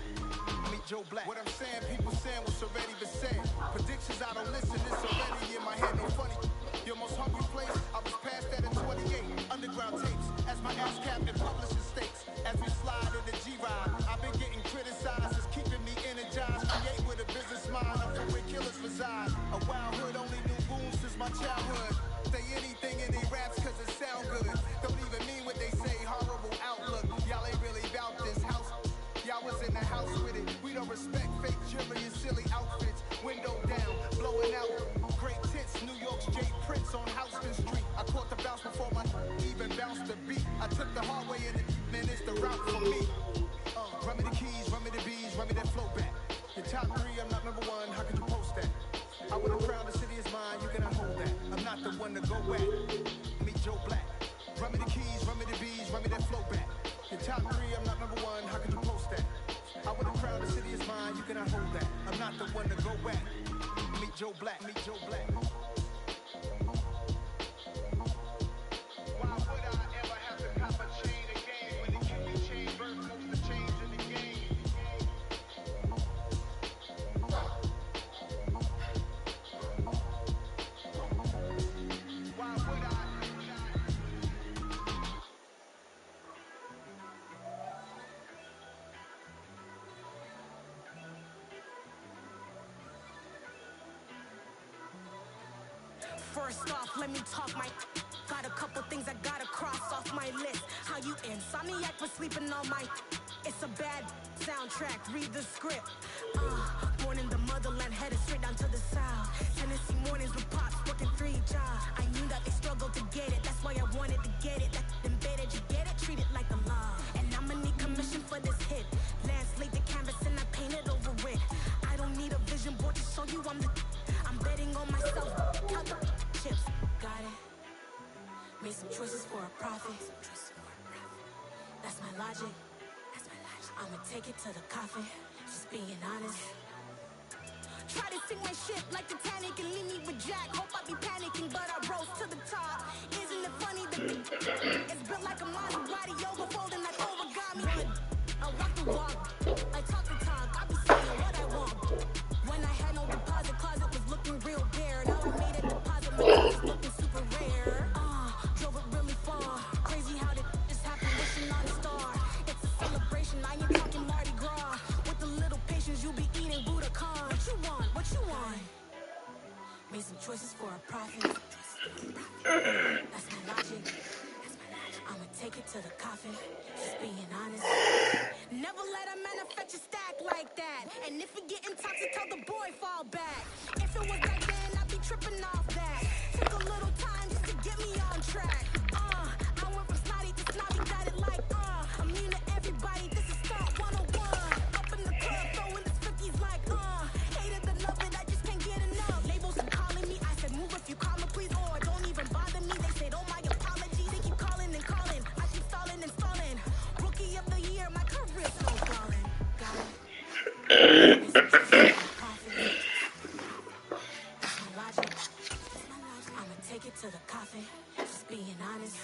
Meet Joe Black. What I'm saying, people saying what's already been said. Predictions, I don't listen, it's already in my head, no funny. Your most hungry place, I was past that in 28. Underground tapes, as my ass cap and publishing stakes. As we slide in the G-Ride, I've been getting criticized, it's keeping me energized. Create with a business mind, I'm from where killers reside. A wild hood, only knew goons since my childhood. Say anything in they raps cause it sound good. Don't even mean what they say, horrible outlook. Y'all ain't really about this house. Y'all was in the house with it. We don't respect fake jewelry and silly outfits. Window down, blowing out. Great tits, New York's J. Prince on Houston Street. I caught the bounce before my even bounced the beat. I took the hard way and man, it's the route for me. Run me the keys, run me the bees, run me that flow back. Your top three, I'm not number one, how could you post that? I would have crowned the city is mine, you cannot hold that. I'm not the one to go at. Meet Joe Black. Run me the keys, run me the bees, run me that flow back. Your top three, I'm not number one, how could you post that? I would have crowned the city is mine, you cannot hold that. I'm not the one to go at. Meet Joe Black, meet Joe Black. Why would I ever have to cop a chain again when the QB chain birth most the chains in the game? Why would I?
First off, let me talk my. Got a couple things I gotta cross off my list. How you insomniac for sleeping on my. It's a bad soundtrack, read the script. Born in the motherland, headed straight down to the south. Tennessee mornings with pops, working 3 jobs. I knew that they struggled to get it, that's why I wanted to get it. That embedded, you get it, treat it like a law. And I'ma need commission for this hit. Lance laid the canvas and I painted over it. I don't need a vision board to show you I'm betting on myself. Count the chips, got it. Made some choices for a profit. That's my logic. I'ma take it to the coffin, just being honest. Try to sink my ship like Titanic and leave me with Jack. Hope I be panicking, but I rose to the top. Isn't it funny that it's built like a Maserati, overfolding like origami? I walk the walk, I talk the talk, I be saying what I want. When I had no deposit, closet was looking real bare. Now I made a deposit, my closet's looking super rare. Drove it really far, crazy how did this happen, wishing on a star. It's a celebration, I ain't talking Mardi Gras. With a little patience, you be eating Budokan. What you want? What you want? Made some choices for a profit. That's my logic. I'ma take it to the coffin, just being honest. Never let a manufacture stack like that. And if it getting toxic, tell the boy fall back. If it was back then, I'd be tripping off that. Took a little time just to get me on track. I went from snotty to snobby, got it like I'm mean to everybody, this is Star 101. Up in the club, throwing this 50s like hated to love it, I just can't get enough. Labels are calling me, I said move if you call me please, or don't even bother me. They said oh my apologies, they keep calling and calling. I keep stalling and stalling. Rookie of the year, my career's so falling. Got it. That's my logic. I'ma take it to the coffin, just being honest.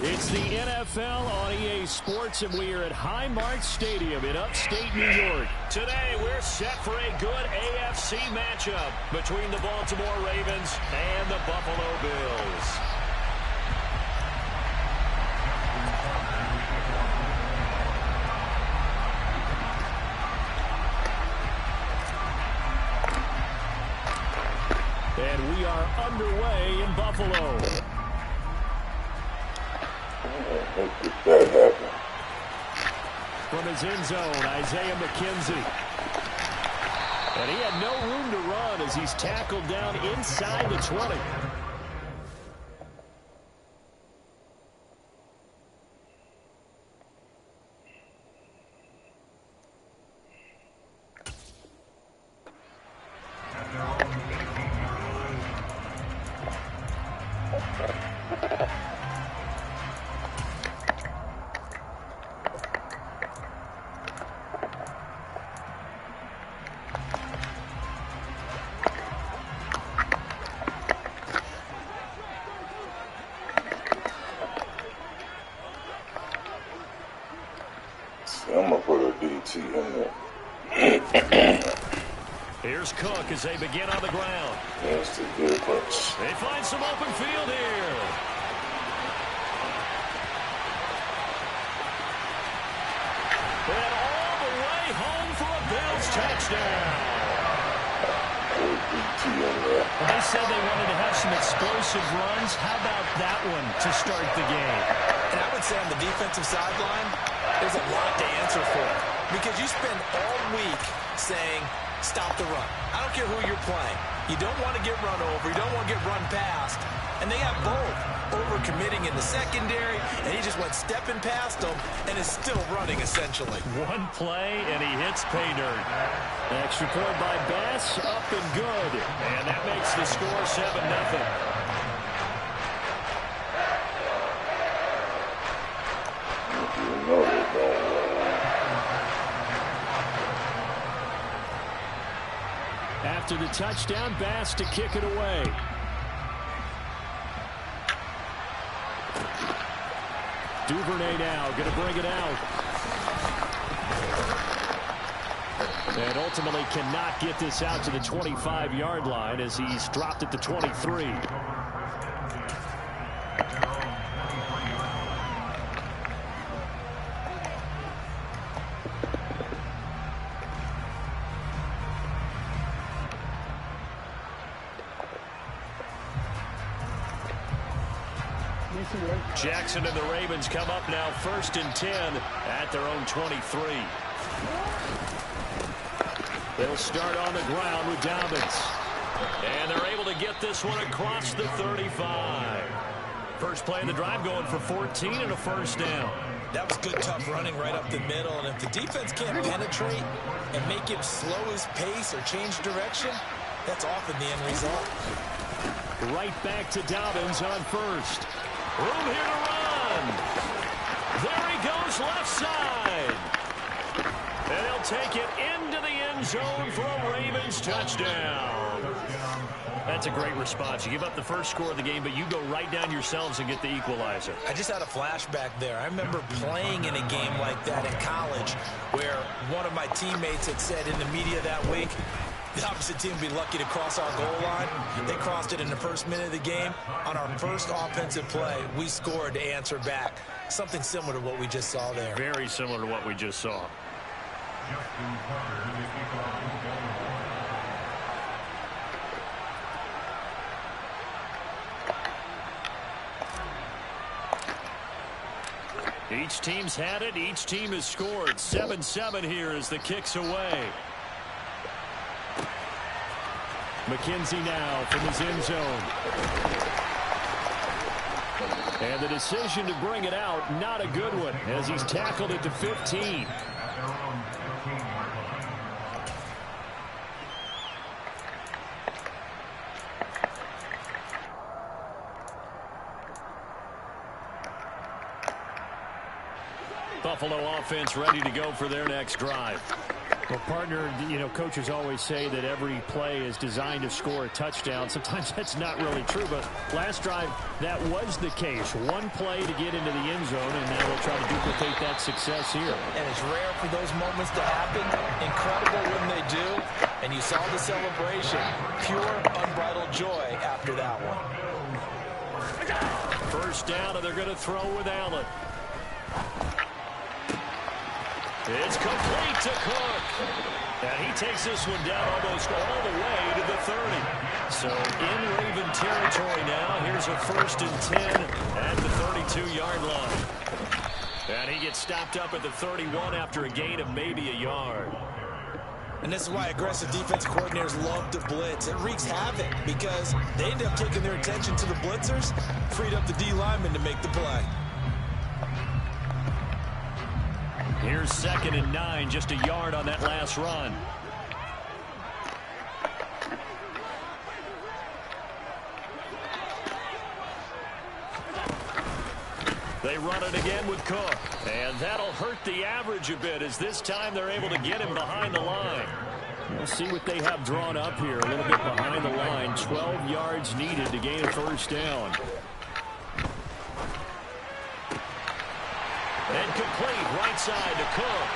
It's the NFL on EA Sports, and we are at Highmark Stadium in upstate New York. Today, we're set for a good AFC matchup between the Baltimore Ravens and the Buffalo Bills. And we are underway in Buffalo.
That happened.
From his end zone, Isaiah McKenzie. And he had no room to run as he's tackled down inside the 20.
I'm gonna put a DT in there.
Here's Cook as they begin on the ground.
That's the difference.
They find some open field here. And all the way home for a Bills touchdown. They said they wanted to have some explosive runs. How about that one to start the game?
And I would say on the defensive sideline, there's a lot to answer for. Because you spend all week saying, stop the run. I don't care who you're playing. You don't want to get run over. You don't want to get run past. And they have both. Over-committing in the secondary, and he just went stepping past them and is still running, essentially.
One play, and he hits pay dirt. Extra point by Bass, up and good. And that makes the score 7-0. After the touchdown, Bass to kick it away. Duvernay now going to bring it out. And ultimately cannot get this out to the 25-yard line as he's dropped at the 23. Jackson and the Ravens come up now 1st and 10 at their own 23. They'll start on the ground with Dobbins. And they're able to get this one across the 35. First play of the drive going for 14 and a first down.
That was good, tough running right up the middle. And if the defense can't penetrate and make him slow his pace or change direction, that's often the end result.
Right back to Dobbins on first. Room here to run. There he goes left side. And he'll take it into the end zone for a Ravens touchdown. That's a great response. You give up the first score of the game, but you go right down yourselves and get the equalizer.
I just had a flashback there. I remember playing in a game like that in college where one of my teammates had said in the media that week, the opposite team would be lucky to cross our goal line. They crossed it in the first minute of the game. On our first offensive play, we scored to answer back. Something similar to what we just saw there.
Very similar to what we just saw. Each team's had it. Each team has scored. 7-7 here as the kick's away. McKenzie now from his end zone. And the decision to bring it out, not a good one, as he's tackled at the 15. Buffalo offense ready to go for their next drive. Well, partner, you know, coaches always say that every play is designed to score a touchdown. Sometimes that's not really true, but last drive, that was the case. One play to get into the end zone, and now we'll try to duplicate that success here.
And it's rare for those moments to happen. Incredible when they do. And you saw the celebration. Pure, unbridled joy after that one.
First down, and they're going to throw with Allen. It's complete to Cook. And he takes this one down almost all the way to the 30. So in Raven territory now. Here's a 1st and 10 at the 32-yard line. And he gets stopped up at the 31 after a gain of maybe a yard.
And this is why aggressive defense coordinators love to blitz. It wreaks havoc because they end up taking their attention to the blitzers, freed up the D lineman to make the play.
Here's 2nd and 9, just a yard on that last run. They run it again with Cook. And that'll hurt the average a bit as this time they're able to get him behind the line. We'll see what they have drawn up here. A little bit behind the line. 12 yards needed to gain a first down. And complete right side to Cook.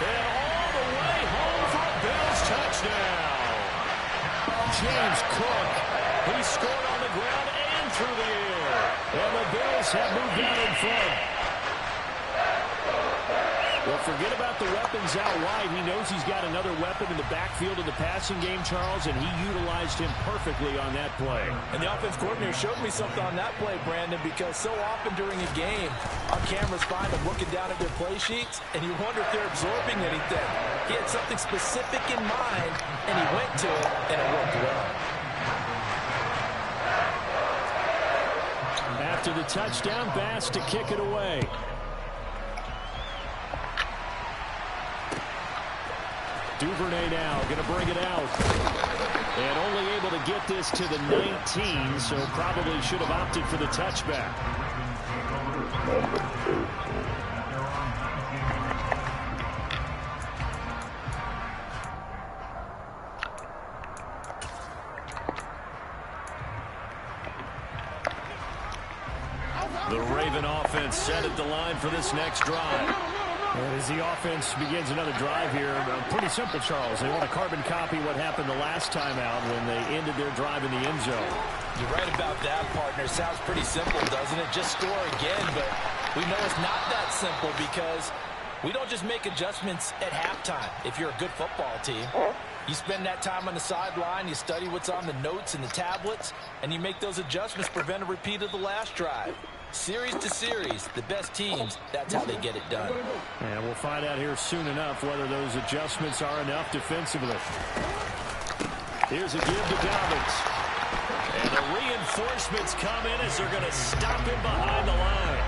And all the way home for a Bills touchdown. James Cook. He scored on the ground and through the air. And the Bills have moved out in front. Well, forget about the weapons out wide. He knows he's got another weapon in the backfield of the passing game, Charles, and he utilized him perfectly on that play.
And the offense coordinator showed me something on that play, Brandon, because so often during a game, our cameras find them looking down at their play sheets, and you wonder if they're absorbing anything. He had something specific in mind, and he went to it, and it worked well.
After the touchdown, Bass to kick it away. Duvernay now going to bring it out. And only able to get this to the 19, so probably should have opted for the touchback. The Raven offense set at the line for this next drive. And as the offense begins another drive here, pretty simple, Charles. They want to carbon copy what happened the last time out when they ended their drive in the end zone.
You're right about that, partner. Sounds pretty simple, doesn't it? Just score again, but we know it's not that simple because we don't just make adjustments at halftime if you're a good football team. You spend that time on the sideline, you study what's on the notes and the tablets, and you make those adjustments, prevent a repeat of the last drive. Series to series, the best teams, that's how they get it done.
And we'll find out here soon enough whether those adjustments are enough defensively. Here's a give to Dobbins. And the reinforcements come in as they're going to stop him behind the line.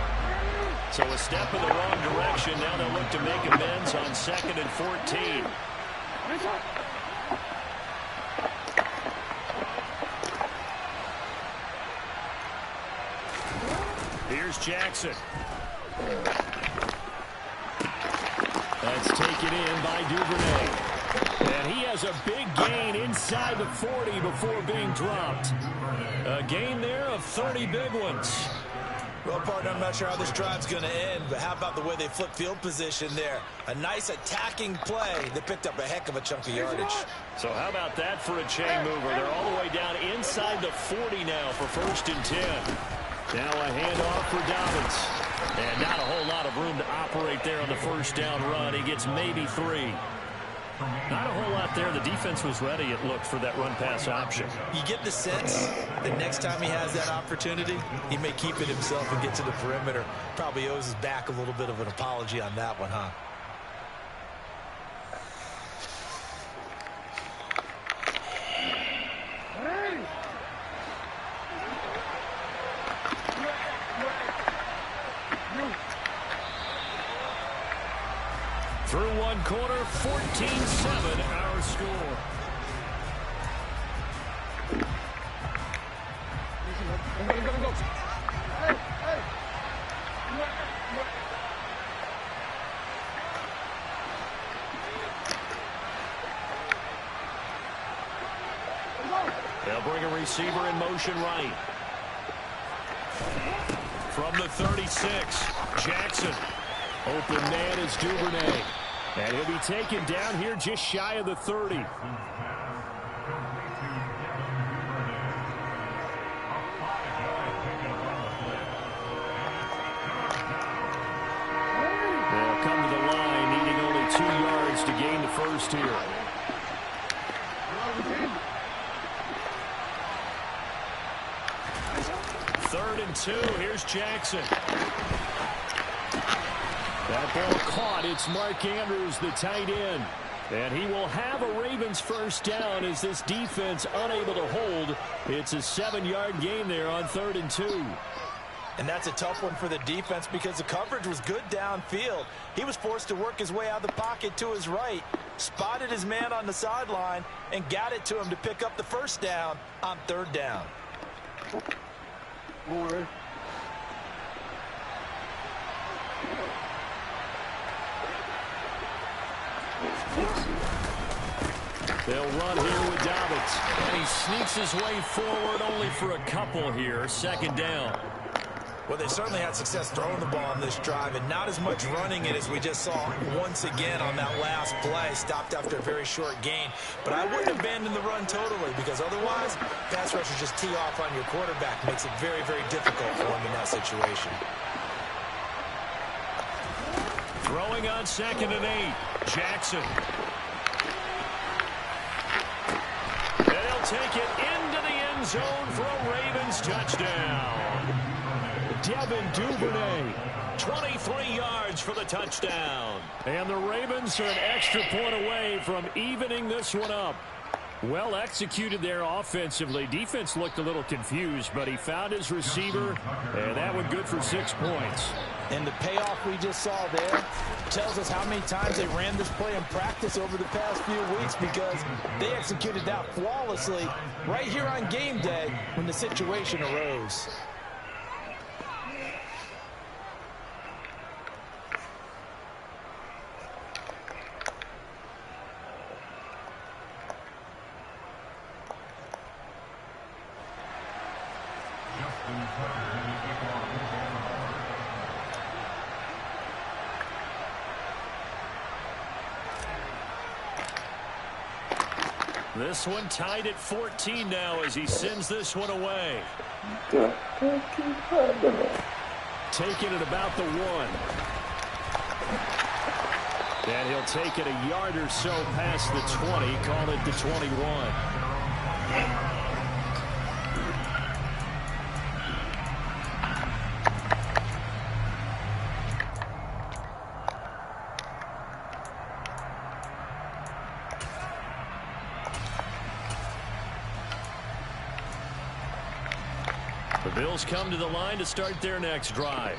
So a step in the wrong direction. Now they'll look to make amends on 2nd and 14. Here's Jackson. That's taken in by Duvernay. And he has a big gain inside the 40 before being dropped. A gain there of 30 big ones.
Well, partner, I'm not sure how this drive's going to end, but how about the way they flip field position there? A nice attacking play that picked up a heck of a chunk of yardage.
So how about that for a chain mover? They're all the way down inside the 40 now for 1st and 10. Now a handoff for Dobbins. And not a whole lot of room to operate there on the 1st down run. He gets maybe 3. Not a whole lot there. The defense was ready, it looked, for that run-pass option.
You get the sense that next time he has that opportunity, he may keep it himself and get to the perimeter. Probably owes his back a little bit of an apology on that one, huh?
Through one quarter, 14-7 our score. They'll bring a receiver in motion right. From the 36, Jackson. Open man is Duvernay. And he'll be taken down here just shy of the 30. They'll come to the line, needing only 2 yards to gain the first here. Third and 2. Here's Jackson. That ball caught. It's Mark Andrews, the tight end. And he will have a Ravens first down as this defense unable to hold. It's a 7-yard gain there on 3rd and 2.
And that's a tough one for the defense because the coverage was good downfield. He was forced to work his way out of the pocket to his right, spotted his man on the sideline, and got it to him to pick up the first down on 3rd down.
They'll run here with Dobbins. And he sneaks his way forward only for a couple here. 2nd down.
Well, they certainly had success throwing the ball on this drive and not as much running it as we just saw once again on that last play. Stopped after a very short gain. But I wouldn't abandon the run totally because otherwise, pass rushers just tee off on your quarterback. Makes it very, very difficult for him in that situation.
Throwing on 2nd and 8. Jackson. And he'll take it into the end zone for a Ravens touchdown. Devin Duvernay, 23 yards for the touchdown. And the Ravens are an extra point away from evening this one up. Well executed there offensively. Defense looked a little confused, but he found his receiver, and that one good for 6 points.
And the payoff we just saw there tells us how many times they ran this play in practice over the past few weeks because they executed that flawlessly right here on game day when the situation arose.
This one tied at 14 now as he sends this one away. Taking it about the 1. And he'll take it a yard or so past the 20, call it the 21. The Bills come to the line to start their next drive.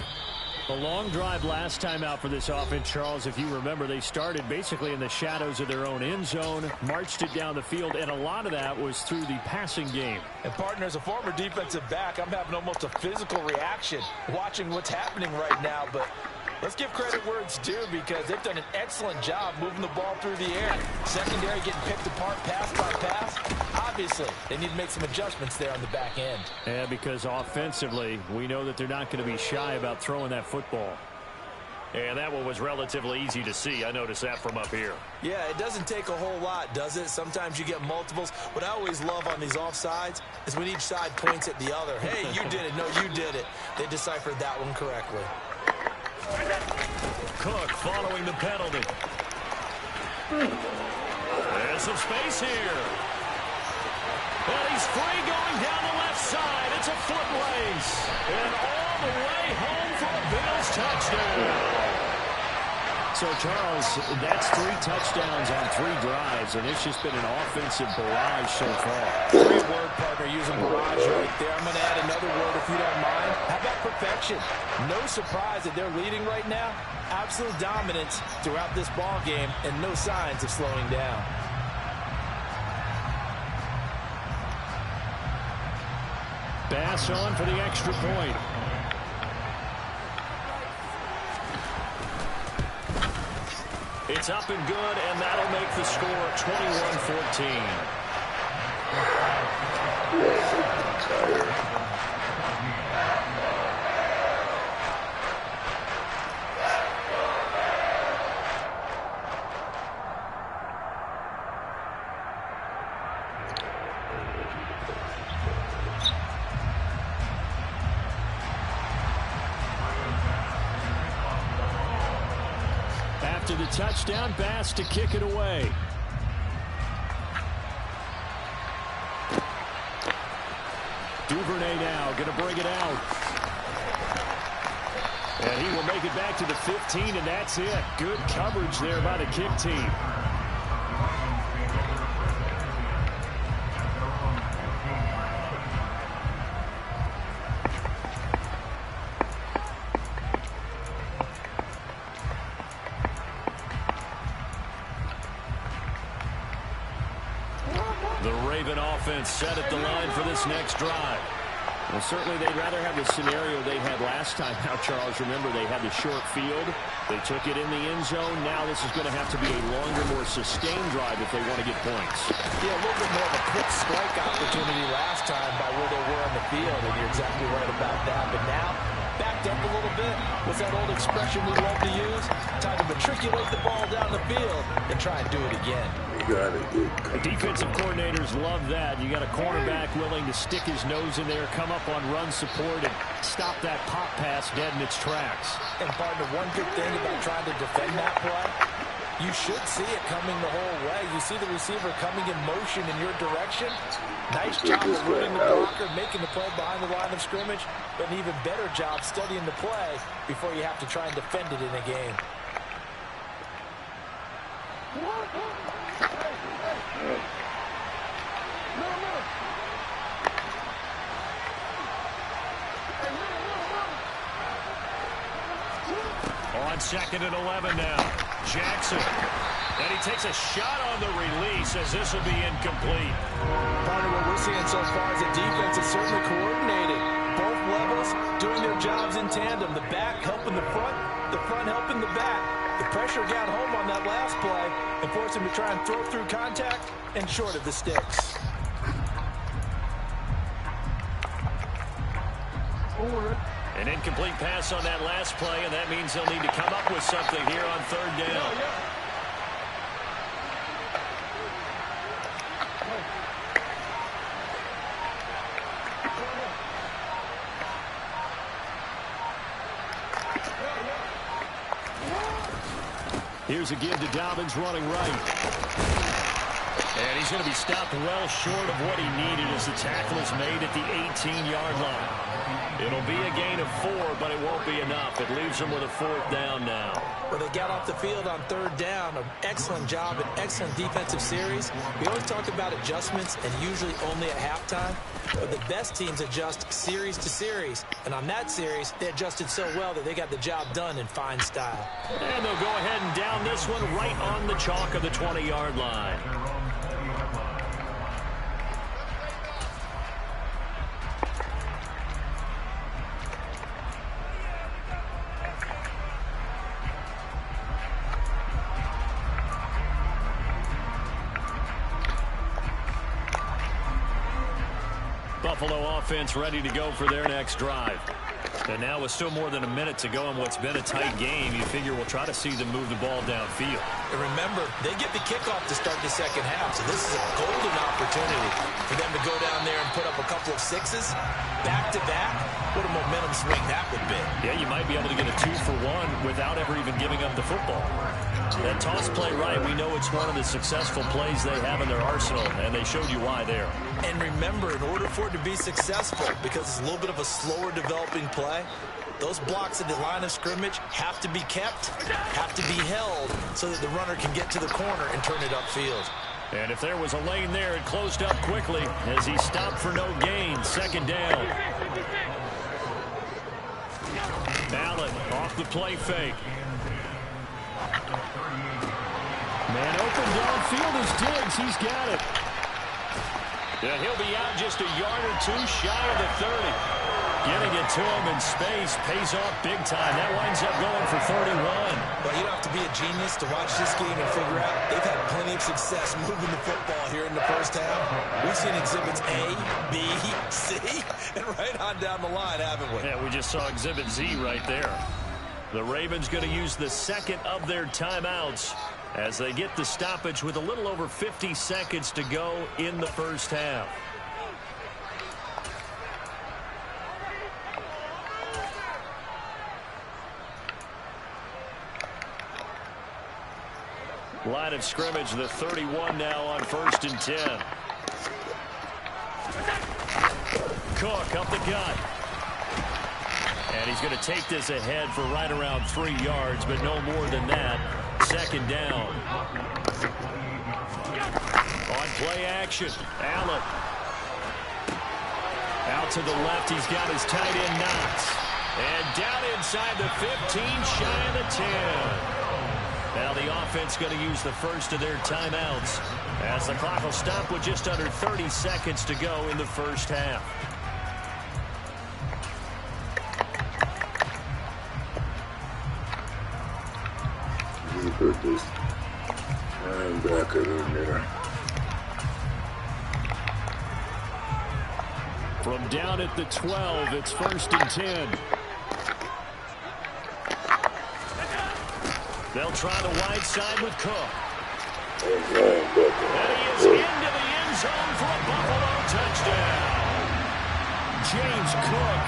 A long drive last time out for this offense, Charles. If you remember, they started basically in the shadows of their own end zone, marched it down the field, and a lot of that was through the passing game.
And, partner, as a former defensive back, I'm having almost a physical reaction watching what's happening right now. But let's give credit where it's due because they've done an excellent job moving the ball through the air. Secondary getting picked apart pass by pass. Obviously, they need to make some adjustments there on the back end.
Yeah, because offensively, we know that they're not going to be shy about throwing that football. And that one was relatively easy to see. I noticed that from up here.
Yeah, it doesn't take a whole lot, does it? Sometimes you get multiples. What I always love on these offsides is when each side points at the other. Hey, you did it. No, you did it. They deciphered that one correctly.
Cook following the penalty. There's some space here. Well, he's free going down the left side. It's a foot race. And all the way home for a Bills touchdown. So, Charles, that's 3 touchdowns on 3 drives, and it's just been an offensive barrage so far.
Great word, partner, using barrage right there. I'm going to add another word if you don't mind. How about perfection? No surprise that they're leading right now. Absolute dominance throughout this ball game and no signs of slowing down.
Bass on for the extra point. It's up and good, and that'll make the score 21-14. After the touchdown, Bass to kick it away. Duvernay now going to bring it out. And he will make it back to the 15, and that's it. Good coverage there by the kick team. Set at the line for this next drive. Well, certainly they'd rather have the scenario they had last time. Now, Charles, remember they had the short field. They took it in the end zone. Now this is going to have to be a longer, more sustained drive if they want to get points.
Yeah, a little bit more of a quick strike opportunity last time by where they were on the field, and you're exactly right about that. But now, backed up a little bit. What's that old expression we love to use? Time to matriculate the ball down the field and try and do it again.
The defensive coordinators love that. You got a cornerback willing to stick his nose in there, come up on run support, and stop that pop pass dead in its tracks.
And, partner, one good thing about trying to defend that play, you should see it coming the whole way. You see the receiver coming in motion in your direction. Nice job of rooting the blocker, making the play behind the line of scrimmage, but an even better job studying the play before you have to try and defend it in a game.
On 2nd and 11 now. Jackson. And he takes a shot on the release as this will be incomplete.
Part of what we're seeing so far is the defense is certainly coordinated. Both levels doing their jobs in tandem. The back helping the front helping the back. The pressure got home on that last play and forced him to try and throw through contact and short of the sticks.
An incomplete pass on that last play, and that means they'll need to come up with something here on 3rd down. Here's a give to Dobbins running right. And he's going to be stopped well short of what he needed as the tackle is made at the 18-yard line. It'll be a gain of 4, but it won't be enough. It leaves them with a 4th down now.
Well, they got off the field on 3rd down. An excellent job, an excellent defensive series. We always talk about adjustments, and usually only at halftime. But the best teams adjust series to series. And on that series, they adjusted so well that they got the job done in fine style.
And they'll go ahead and down this one right on the chalk of the 20-yard line. Buffalo offense ready to go for their next drive. And now with still more than a minute to go in what's been a tight game, you figure we'll try to see them move the ball downfield.
And remember, they get the kickoff to start the second half, so this is a golden opportunity for them to go down there and put up a couple of sixes back-to-back. What a momentum swing that would be.
Yeah, you might be able to get a 2-for-1 without ever even giving up the football. That toss play right, we know it's one of the successful plays they have in their arsenal, and they showed you why there.
And remember, in order for it to be successful, because it's a little bit of a slower developing play, those blocks at the line of scrimmage have to be kept, have to be held, so that the runner can get to the corner and turn it upfield.
And if there was a lane there, it closed up quickly as he stopped for no gain. 2nd down. Allen off the play fake. Man open downfield is Diggs. He's got it. Yeah, he'll be out just a yard or 2 shy of the 30. Getting it to him in space pays off big time. That winds up going for 31.
Well, you don't have to be a genius to watch this game and figure out they've had plenty of success moving the football here in the first half. We've seen exhibits A, B, C, and right on down the line, haven't we?
Yeah, we just saw exhibit Z right there. The Ravens going to use the second of their timeouts as they get the stoppage with a little over 50 seconds to go in the first half. Line of scrimmage, the 31 now on 1st and 10. Cook up the gut. And he's going to take this ahead for right around 3 yards, but no more than that. 2nd down. On play action, Allen. Out to the left, he's got his tight end Knox. And down inside the 15, shy of the 10. Now the offense going to use the first of their timeouts as the clock will stop with just under 30 seconds to go in the first half.
You put this linebacker in there.
From down at the 12, it's 1st and 10. They'll try the wide side with Cook. And he is into the end zone for a Buffalo touchdown. James Cook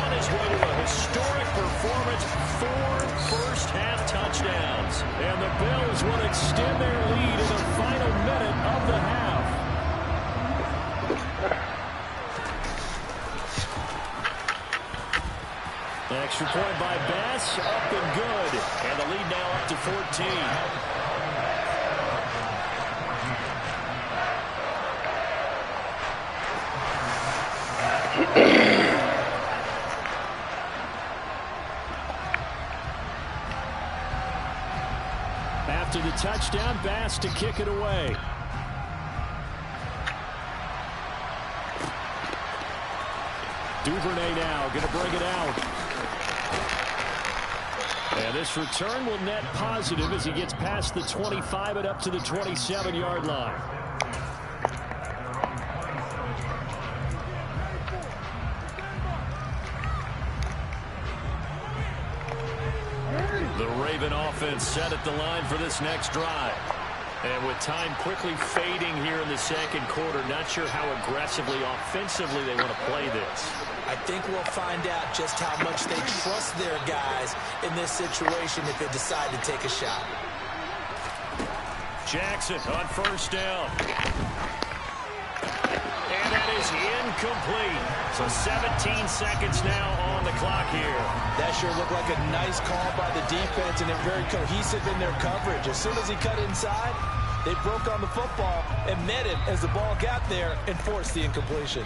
on his way to a historic performance, 4 first-half touchdowns. And the Bills will extend their lead in the final minute of the half. Extra point by Bass, up and good. And the lead now up to 14. After the touchdown, Bass to kick it away. Duvernay now going to bring it out. And this return will net positive as he gets past the 25 and up to the 27-yard line. The Raven offense set at the line for this next drive. And with time quickly fading here in the second quarter, not sure how aggressively, offensively they want to play this.
I think we'll find out just how much they trust their guys in this situation if they decide to take a shot.
Jackson on first down. And that is incomplete. So 17 seconds now on the clock here.
That sure looked like a nice call by the defense, and they're very cohesive in their coverage. As soon as he cut inside, they broke on the football and met him as the ball got there and forced the incompletion.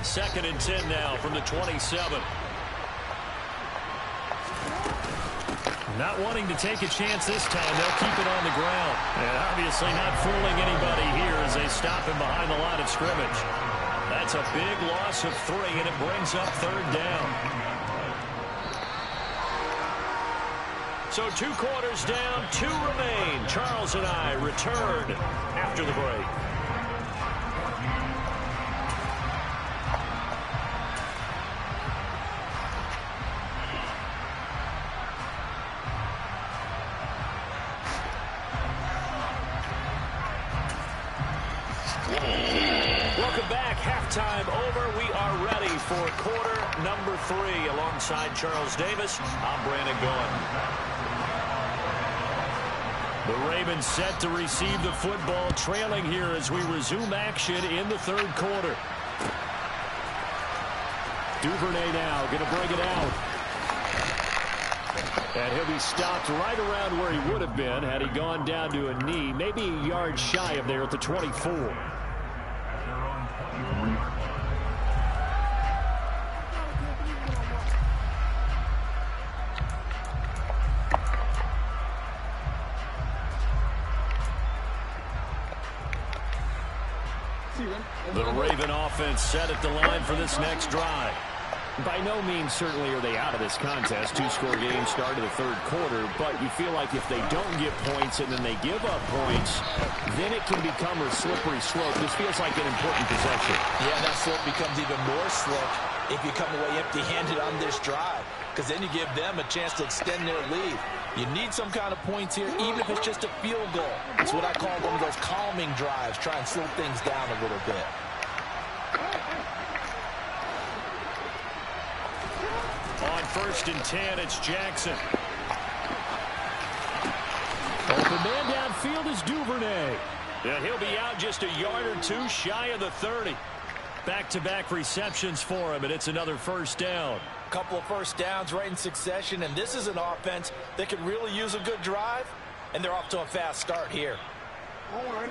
2nd and 10 now from the 27. Not wanting to take a chance this time. They'll keep it on the ground. And obviously not fooling anybody here as they stop him behind the line of scrimmage. That's a big loss of 3, and it brings up 3rd down. So 2 quarters down, 2 remain. Charles and I return after the break. Welcome back. Halftime over. We are ready for quarter number 3. Alongside Charles Davis, I'm Brandon Goen. The Ravens set to receive the football, trailing here as we resume action in the 3rd quarter. Duvernay now going to bring it out. And he'll be stopped right around where he would have been had he gone down to a knee, maybe a yard shy of there at the 24. The Raven offense set at the line for this next drive. By no means certainly are they out of this contest. 2-score game start of the 3rd quarter, but you feel like if they don't get points and then they give up points, then it can become a slippery slope. This feels like an important possession.
Yeah, that slope becomes even more slick if you come away empty-handed on this drive, because then you give them a chance to extend their lead. You need some kind of points here, even if it's just a field goal. It's what I call one of those calming drives. Try and slow things down a little bit.
On 1st and 10, it's Jackson. Open man downfield is Duvernay. And he'll be out just a yard or 2 shy of the 30. Back-to-back receptions for him, and it's another 1st down.
Couple of 1st downs right in succession, and this is an offense that could really use a good drive, and they're off to a fast start here.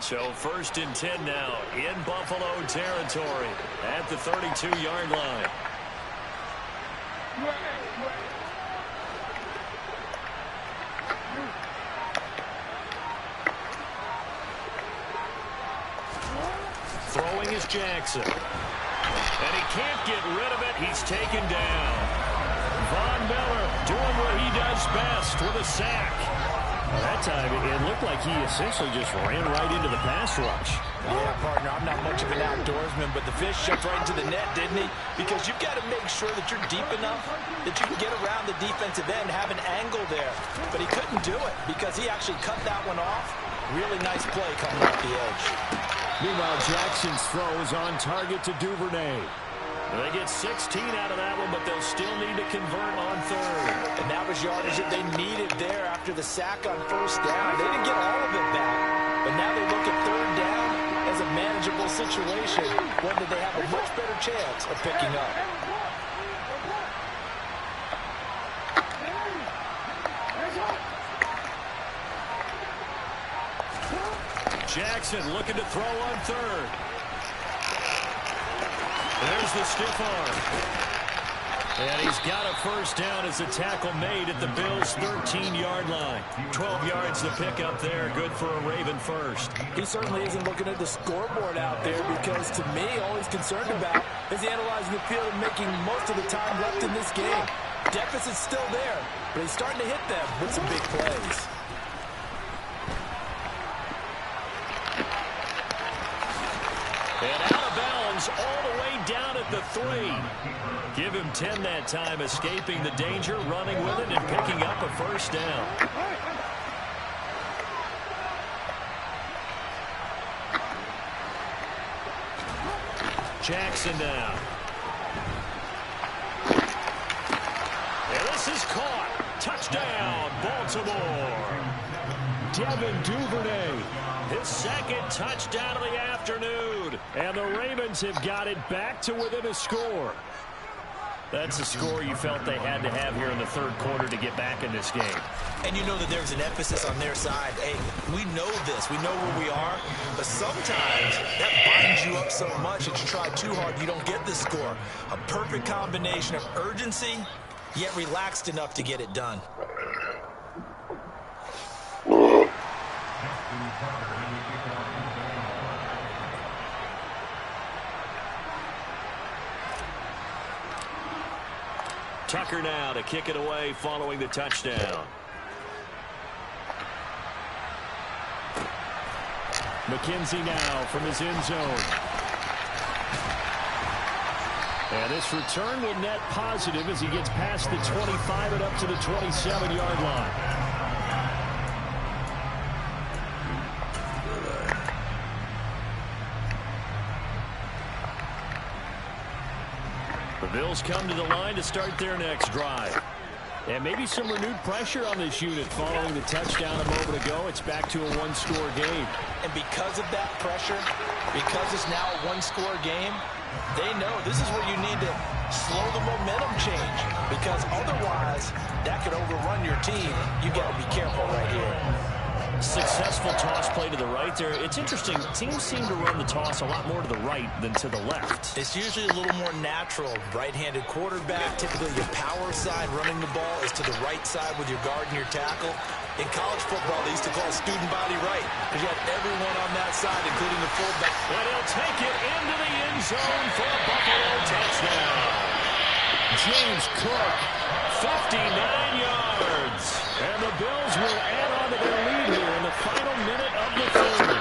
So 1st and 10 now in Buffalo territory at the 32-yard line. Throwing is Jackson. And he can't get rid of it. He's taken down. Von Miller doing what he does best with a sack. Well, that time it looked like he essentially just ran right into the pass rush.
Yeah, partner, I'm not much of an outdoorsman, but the fish jumped right into the net, didn't he? Because you've got to make sure that you're deep enough that you can get around the defensive end, have an angle there. But he couldn't do it because he actually cut that one off. Really nice play coming off the edge.
Meanwhile, Jackson's throw is on target to Duvernay. They get 16 out of that one, but they'll still need to convert on 3rd.
And that was yardage that they needed there after the sack on 1st down. They didn't get all of it back, but now they look at 3rd down as a manageable situation, one that they have a much better chance of picking up.
Jackson looking to throw on 3rd. There's the stiff arm. And he's got a 1st down as a tackle made at the Bills' 13-yard line. 12 yards to pick up there. Good for a Raven first.
He certainly isn't looking at the scoreboard out there because, to me, all he's concerned about is analyzing the field and making most of the time left in this game. Deficit's still there, but he's starting to hit them with some big plays.
And out of bounds all the way down at the 3. Give him 10 that time, escaping the danger, running with it, and picking up a 1st down. Jackson down. And this is caught. Touchdown, Baltimore. Devin Duvernay, his second touchdown of the afternoon. And the Ravens have got it back to within a score. That's a score you felt they had to have here in the third quarter to get back in this game.
And you know that there's an emphasis on their side. Hey, we know this. We know where we are. But sometimes that binds you up so much that you try too hard, you don't get the score. A perfect combination of urgency, yet relaxed enough to get it done.
Tucker now to kick it away following the touchdown. McKenzie now from his end zone. And this return will net positive as he gets past the 25 and up to the 27-yard line. The Bills come to the line to start their next drive. And maybe some renewed pressure on this unit following the touchdown a moment ago. It's back to a one-score game.
And because of that pressure, because it's now a one-score game, they know this is where you need to slow the momentum change. Because otherwise, that could overrun your team. You got to be careful right here.
Successful toss play to the right there. It's interesting. Teams seem to run the toss a lot more to the right than to the left.
It's usually a little more natural. Right-handed quarterback, typically your power side running the ball is to the right side with your guard and your tackle. In college football, they used to call it student body right because you had everyone on that side, including the fullback.
And he'll take it into the end zone for a Buffalo touchdown. James Cook, 59 yards. And the Bills will add on to their lead here in the final minute of the third.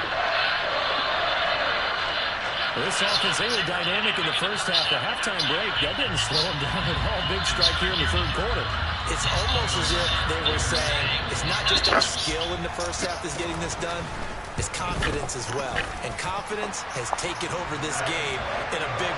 This offense, they were dynamic in the first half. The halftime break, that didn't slow them down at all. Big strike here in the third quarter.
It's almost as if they were saying it's not just our skill in the first half that's getting this done. It's confidence as well. And confidence has taken over this game in a big